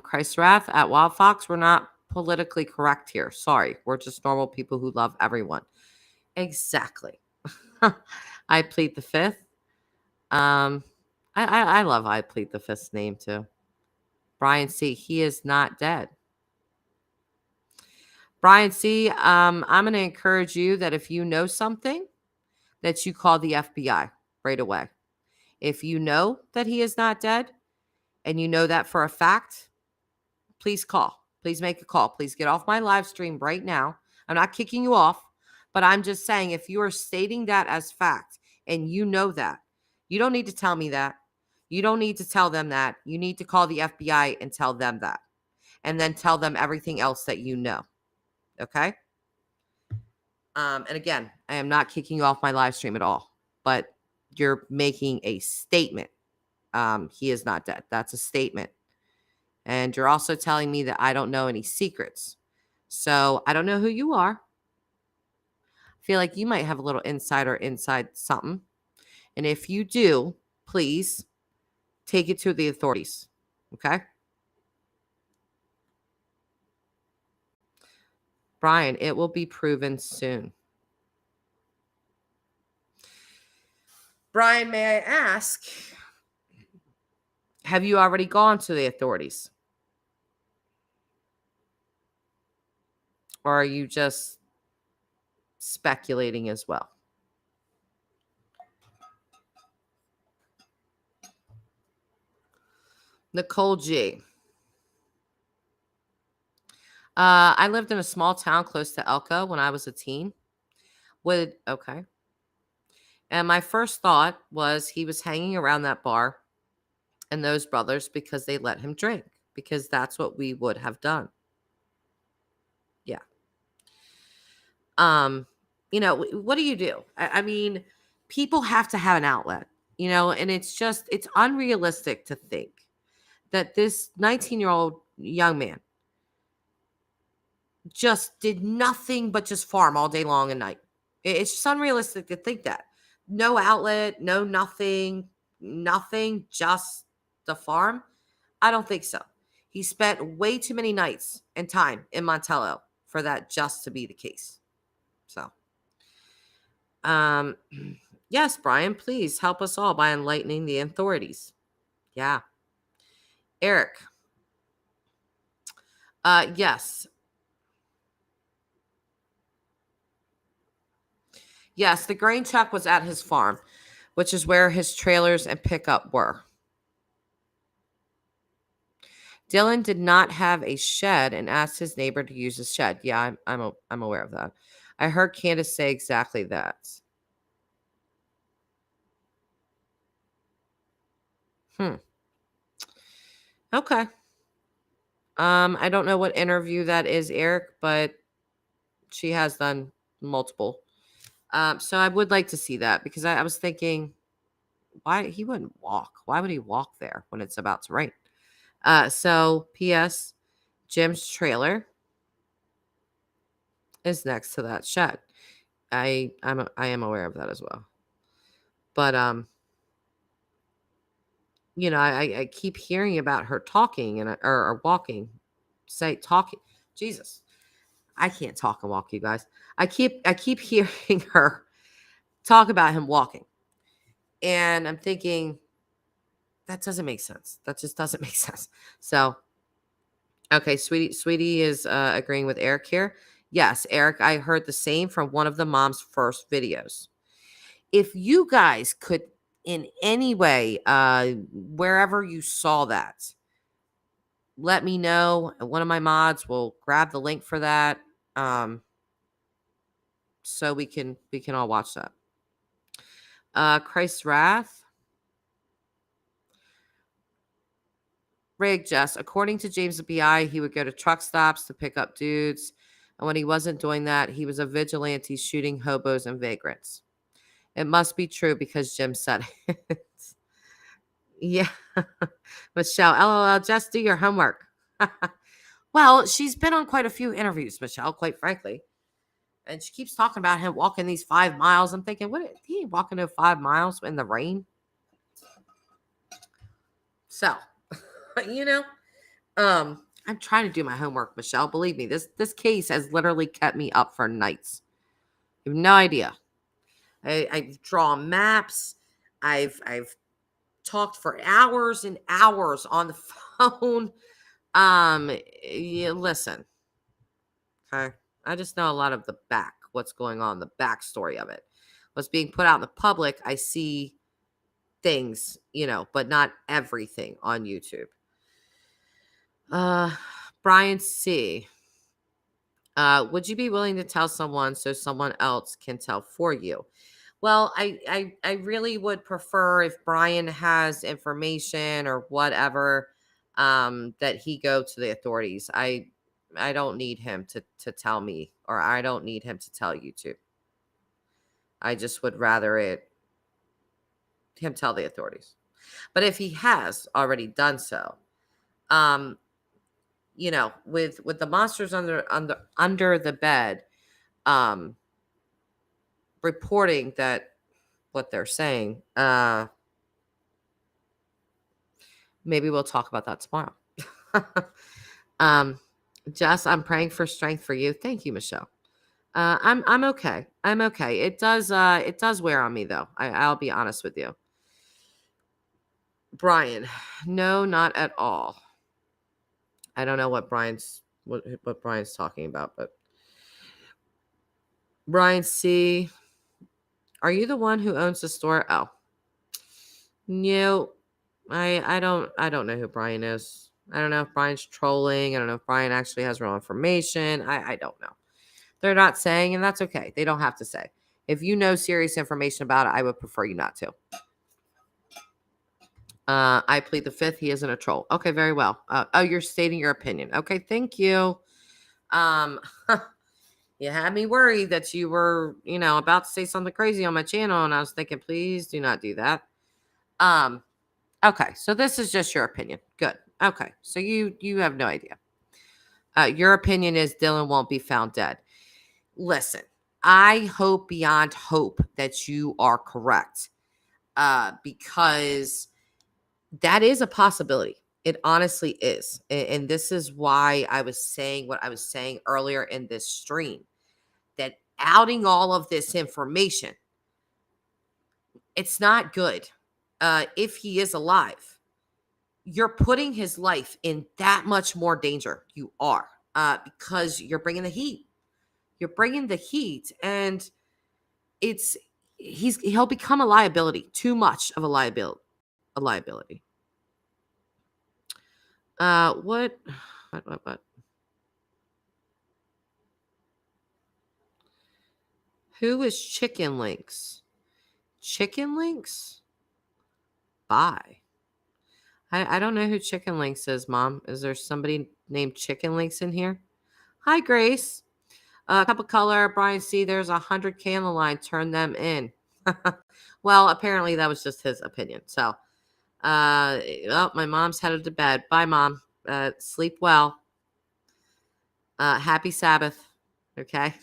Christ Wrath at Wild Fox, we're not politically correct here. Sorry. We're just normal people who love everyone. Exactly. I plead the fifth. I love I plead the fifth's name too. Brian C. He is not dead. Brian C. I'm going to encourage you that if you know something, that you call the FBI right away. If you know that he is not dead, and you know that for a fact, please call. Please make a call. Please get off my live stream right now. I'm not kicking you off, but I'm just saying if you are stating that as fact and you know that, you don't need to tell me that. You don't need to tell them that. You need to call the FBI and tell them that. And then tell them everything else that you know. Okay? And again, I am not kicking you off my live stream at all, but you're making a statement. He is not dead. That's a statement. And you're also telling me that I don't know any secrets. So I don't know who you are. I feel like you might have a little insider inside something. And if you do, please take it to the authorities. Okay? Brian, it will be proven soon. Brian, may I ask, Have you already gone to the authorities? Or are you just speculating as well? Nicole G. I lived in a small town close to Elko when I was a teen. Okay. And my first thought was he was hanging around that bar and those brothers because they let him drink, because that's what we would have done. Yeah. What do you do? I mean, people have to have an outlet, and it's unrealistic to think that this 19-year-old young man just did nothing but just farm all day long and night. It's just unrealistic to think that. No outlet, no nothing, just the farm. I don't think so. He spent way too many nights and time in Montello for that just to be the case. So, yes, Brian, please help us all by enlightening the authorities. Yeah. Eric. Yes. Yes, the grain truck was at his farm, which is where his trailers and pickup were. Dylan did not have a shed and asked his neighbor to use his shed. Yeah, I'm aware of that. I heard Candace say exactly that. Okay. I don't know what interview that is, Eric, but she has done multiple. So I would like to see that, because I was thinking, why he wouldn't walk? Why would he walk there when it's about to rain? So P.S. Jim's trailer is next to that shed. I am aware of that as well. But I keep hearing about her talking or walking. Talking. Jesus, I can't talk and walk, you guys. I keep hearing her talk about him walking, and I'm thinking that doesn't make sense. That just doesn't make sense. So, okay, sweetie is agreeing with Eric here. Yes, Eric, I heard the same from one of the mom's first videos. If you guys could in any way, wherever you saw that, let me know. One of my mods will grab the link for that, so we can all watch that. Christ's Wrath. Rig Jess. According to James BI, he would go to truck stops to pick up dudes. And when he wasn't doing that, he was a vigilante shooting hobos and vagrants. It must be true because Jim said it. Yeah. Michelle, LOL, just do your homework. Well, she's been on quite a few interviews, Michelle, quite frankly. And she keeps talking about him walking these 5 miles. I'm thinking, what? He ain't walking those 5 miles in the rain. So, I'm trying to do my homework, Michelle. Believe me, this case has literally kept me up for nights. You have no idea. I've drawn maps. I've talked for hours and hours on the phone. Listen. Okay. I just know a lot of what's going on, the backstory of it. What's being put out in the public, I see things, but not everything on YouTube. Brian C. Would you be willing to tell someone so someone else can tell for you? Well, I really would prefer, if Brian has information or whatever, that he go to the authorities. I don't need him to tell me, or I don't need him to tell YouTube. I just would rather him tell the authorities. But if he has already done so, with the monsters under the bed, reporting that what they're saying, maybe we'll talk about that tomorrow. Jess, I'm praying for strength for you. Thank you, Michelle. I'm okay. I'm okay. It does wear on me though. I'll be honest with you. Brian, no, not at all. I don't know what Brian's talking about, but Brian C, are you the one who owns the store? Oh, no, I don't know who Brian is. I don't know if Brian's trolling. I don't know if Brian actually has real information. I don't know. They're not saying, and that's okay. They don't have to say. If you know serious information about it, I would prefer you not to. I plead the fifth. He isn't a troll. Okay, very well. Oh, you're stating your opinion. Okay, thank you. You had me worried that you were, about to say something crazy on my channel, and I was thinking, please do not do that. Okay, so this is just your opinion. Good. Okay, so you have no idea. Your opinion is Dylan won't be found dead. Listen, I hope beyond hope that you are correct, because that is a possibility. It honestly is. And this is why I was saying what I was saying earlier in this stream, that outing all of this information, it's not good. If he is alive, you're putting his life in that much more danger. You are, because you're bringing the heat. You're bringing the heat, and he'll become a liability. Too much of a liability. What? Who is Chicken Links? Chicken Links? Bye. I don't know who Chicken Links is, Mom. Is there somebody named Chicken Links in here? Hi, Grace. Cup of color, Brian C. There's 100K on the line. Turn them in. Well, apparently that was just his opinion. So, well, my mom's headed to bed. Bye, Mom. Sleep well. Happy Sabbath. Okay.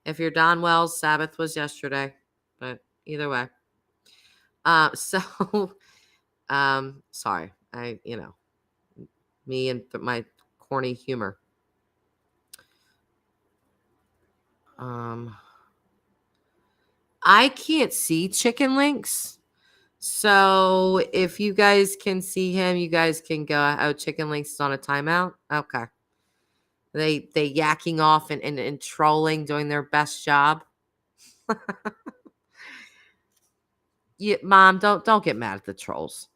If you're Don Wells, Sabbath was yesterday. But either way. Sorry. Me and my corny humor. I can't see Chicken Links. So if you guys can see him, you guys can go, oh, Chicken Links is on a timeout. Okay. They yakking off and trolling, doing their best job. Mom, don't get mad at the trolls.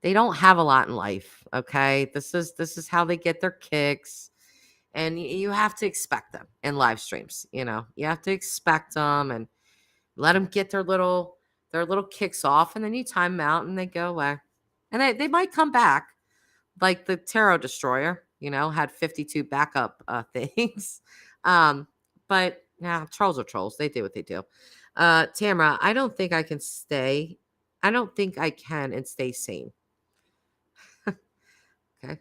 They don't have a lot in life. Okay. This is how they get their kicks. And you have to expect them in live streams. You have to expect them and let them get their little kicks off, and then you time them out and they go away. And they might come back, like the Tarot Destroyer, had 52 backup things. But yeah, trolls are trolls. They do what they do. Tamara, I don't think I can stay. I don't think I can and stay sane. Okay.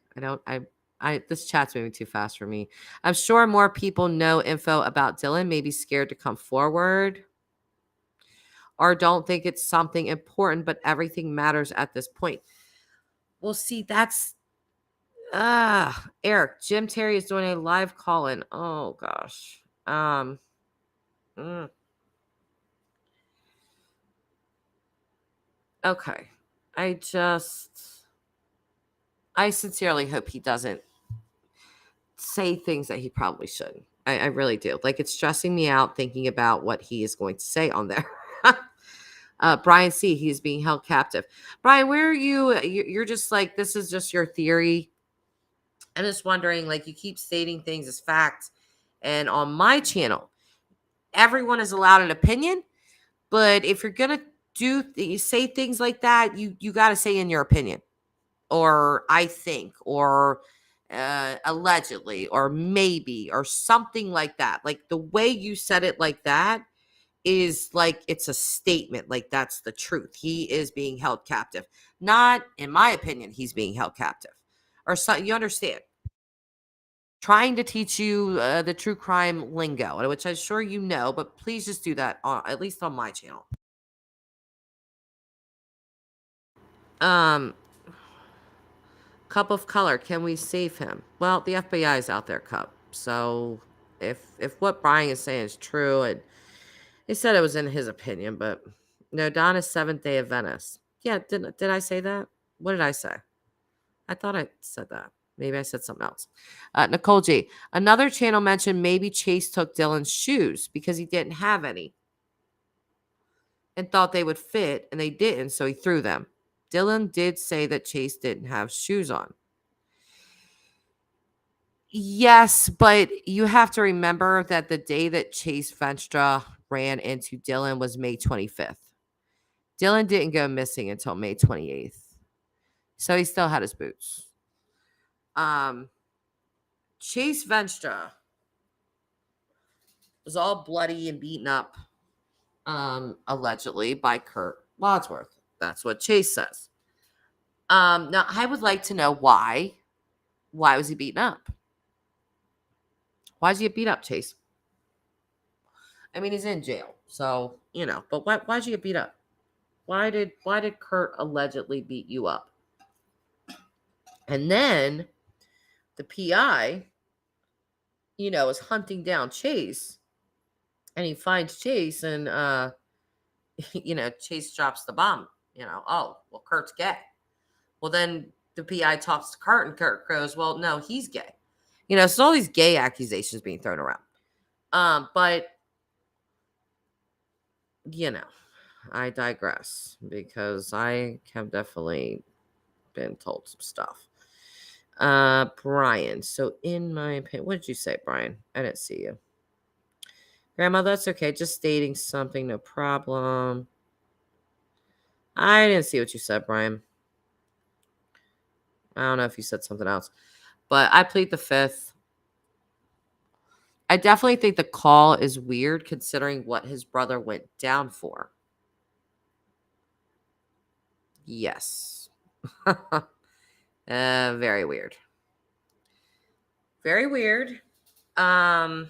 This chat's moving too fast for me. I'm sure more people know info about Dylan, maybe scared to come forward, or don't think it's something important, but everything matters at this point. Well, see, that's Eric. Jim Terry is doing a live call-in. Oh gosh. Okay. I sincerely hope he doesn't say things that he probably shouldn't. I really do. Like, it's stressing me out thinking about what he is going to say on there. Brian C., he's being held captive. Brian, where are you? You're just like, this is just your theory. I'm just wondering, like, you keep stating things as facts. And on my channel, everyone is allowed an opinion. But if you're going to say things like that, you got to say in your opinion. Or I think, or allegedly, or maybe, or something like that. Like, the way you said it like that is like it's a statement, like that's the truth. He is being held captive. Not, in my opinion, he's being held captive. Or so, you understand? Trying to teach you the true crime lingo, which I'm sure you know, but please just do that, at least on my channel. Cup of color, can we save him? Well, the FBI is out there, Cup. So if what Brian is saying is true, and he said it was in his opinion, but no, Don is Seventh Day Adventist. Yeah, did I say that? What did I say? I thought I said that. Maybe I said something else. Nicole G. Another channel mentioned maybe Chase took Dylan's shoes because he didn't have any and thought they would fit, and they didn't, so he threw them. Dylan did say that Chase didn't have shoes on. Yes, but you have to remember that the day that Chase Venstra ran into Dylan was May 25th. Dylan didn't go missing until May 28th. So he still had his boots. Chase Venstra was all bloody and beaten up, allegedly by Kurt Wadsworth. That's what Chase says. Now I would like to know why. Why was he beaten up? Why did he get beat up, Chase? I mean, he's in jail, so But why'd you get beat up? Why did Kurt allegedly beat you up? And then the PI, is hunting down Chase, and he finds Chase, and Chase drops the bomb. Oh, well, Kurt's gay. Well, then the PI talks to Kurt, and Kurt goes, well, no, he's gay. So all these gay accusations being thrown around. But I digress because I have definitely been told some stuff. Brian. So in my opinion, what did you say, Brian? I didn't see you. Grandma, that's okay. Just stating something, no problem. I didn't see what you said, Brian. I don't know if you said something else. But I plead the fifth. I definitely think the call is weird considering what his brother went down for. Yes. Very weird. Very weird. I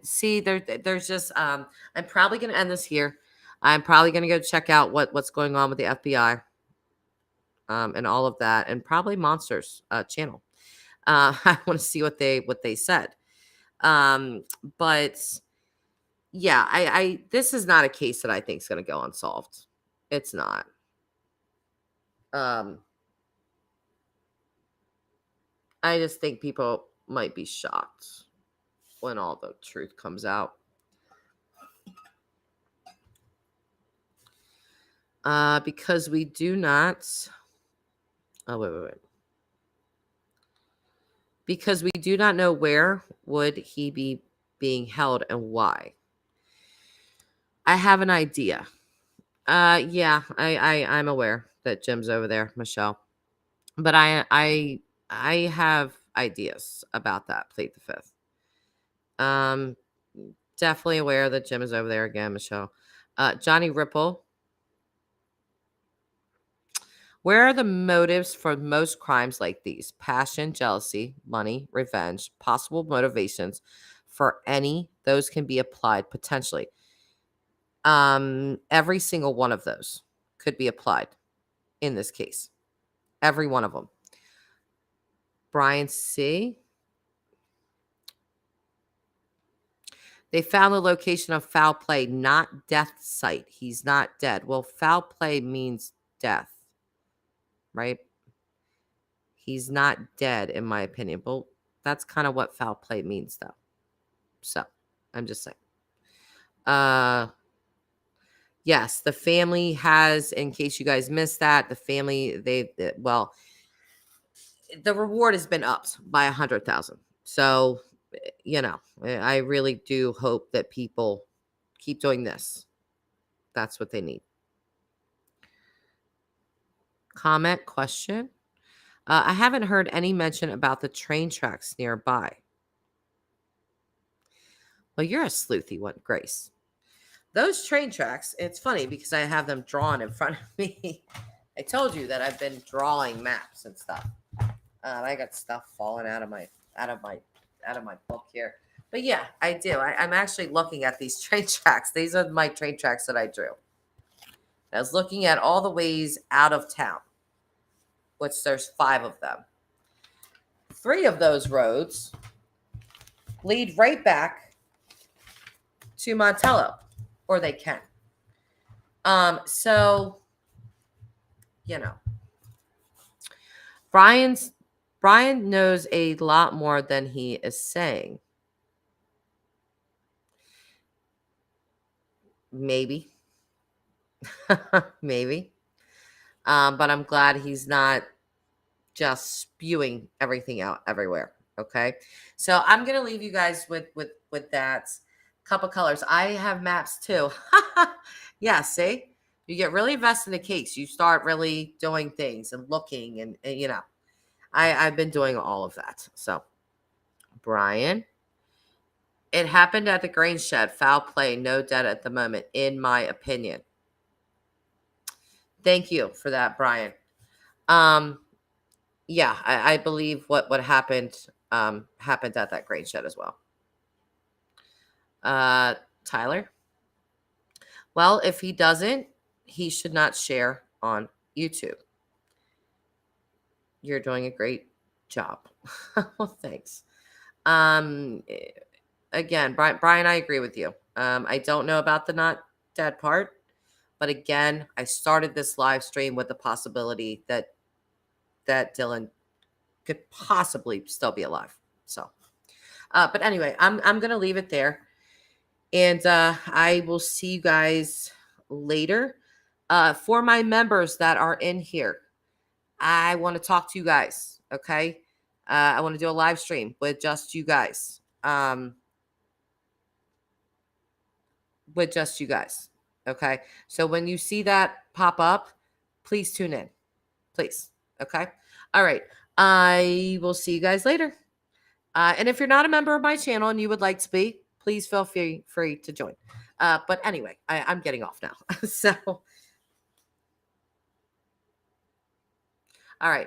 see there's just I'm probably going to end this here. I'm probably going to go check out what's going on with the FBI and all of that, and probably Monsters channel. I want to see what they said. But yeah, I this is not a case that I think is going to go unsolved. It's not. I just think people might be shocked when all the truth comes out. Because we do not. Oh, wait. Because we do not know where would he be being held and why. I have an idea. Yeah, I'm aware that Jim's over there, Michelle. But I have ideas about that. Plead the fifth. Definitely aware that Jim is over there again, Michelle. Johnny Ripple. Where are the motives for most crimes like these? Passion, jealousy, money, revenge, possible motivations for any. Those can be applied potentially. Every single one of those could be applied in this case. Every one of them. Brian C. They found the location of foul play, not death site. He's not dead. Well, foul play means death. Right? He's not dead, in my opinion. But that's kind of what foul play means, though. So, I'm just saying. Yes, the family has, in case you guys missed that, the family, the reward has been upped by 100,000. So, I really do hope that people keep doing this. That's what they need. Comment, question. I haven't heard any mention about the train tracks nearby. Well, you're a sleuthy one, Grace. Those train tracks, it's funny because I have them drawn in front of me. I told you that I've been drawing maps and stuff. I got stuff falling out of my book here. But yeah, I do. I'm actually looking at these train tracks. These are my train tracks that I drew. I was looking at all the ways out of town, which there's 5 of them. 3 of those roads lead right back to Montello, or they can. So, you know, Brian knows a lot more than he is saying. Maybe. Maybe. But I'm glad he's not just spewing everything out everywhere. Okay. So I'm gonna leave you guys with that cup of colors. I have maps too. Yeah, see? You get really invested in a case. You start really doing things and looking and you know. I've been doing all of that. So Brian. It happened at the grain shed. Foul play, no debt at the moment, in my opinion. Thank you for that, Brian. Yeah, I believe what happened happened at that grain shed as well. Tyler. Well, if he doesn't, he should not share on YouTube. You're doing a great job. Well, thanks. Again, Brian, I agree with you. I don't know about the not dead part, but again, I started this live stream with the possibility that Dylan could possibly still be alive. So, but anyway, I'm gonna leave it there, and I will see you guys later. For my members that are in here, I want to talk to you guys. Okay, I want to do a live stream with just you guys. With just you guys. Okay. So when you see that pop up, please tune in. Please. Okay. All right. I will see you guys later. And if you're not a member of my channel and you would like to be, please feel free to join. But anyway, I'm getting off now. So, all right.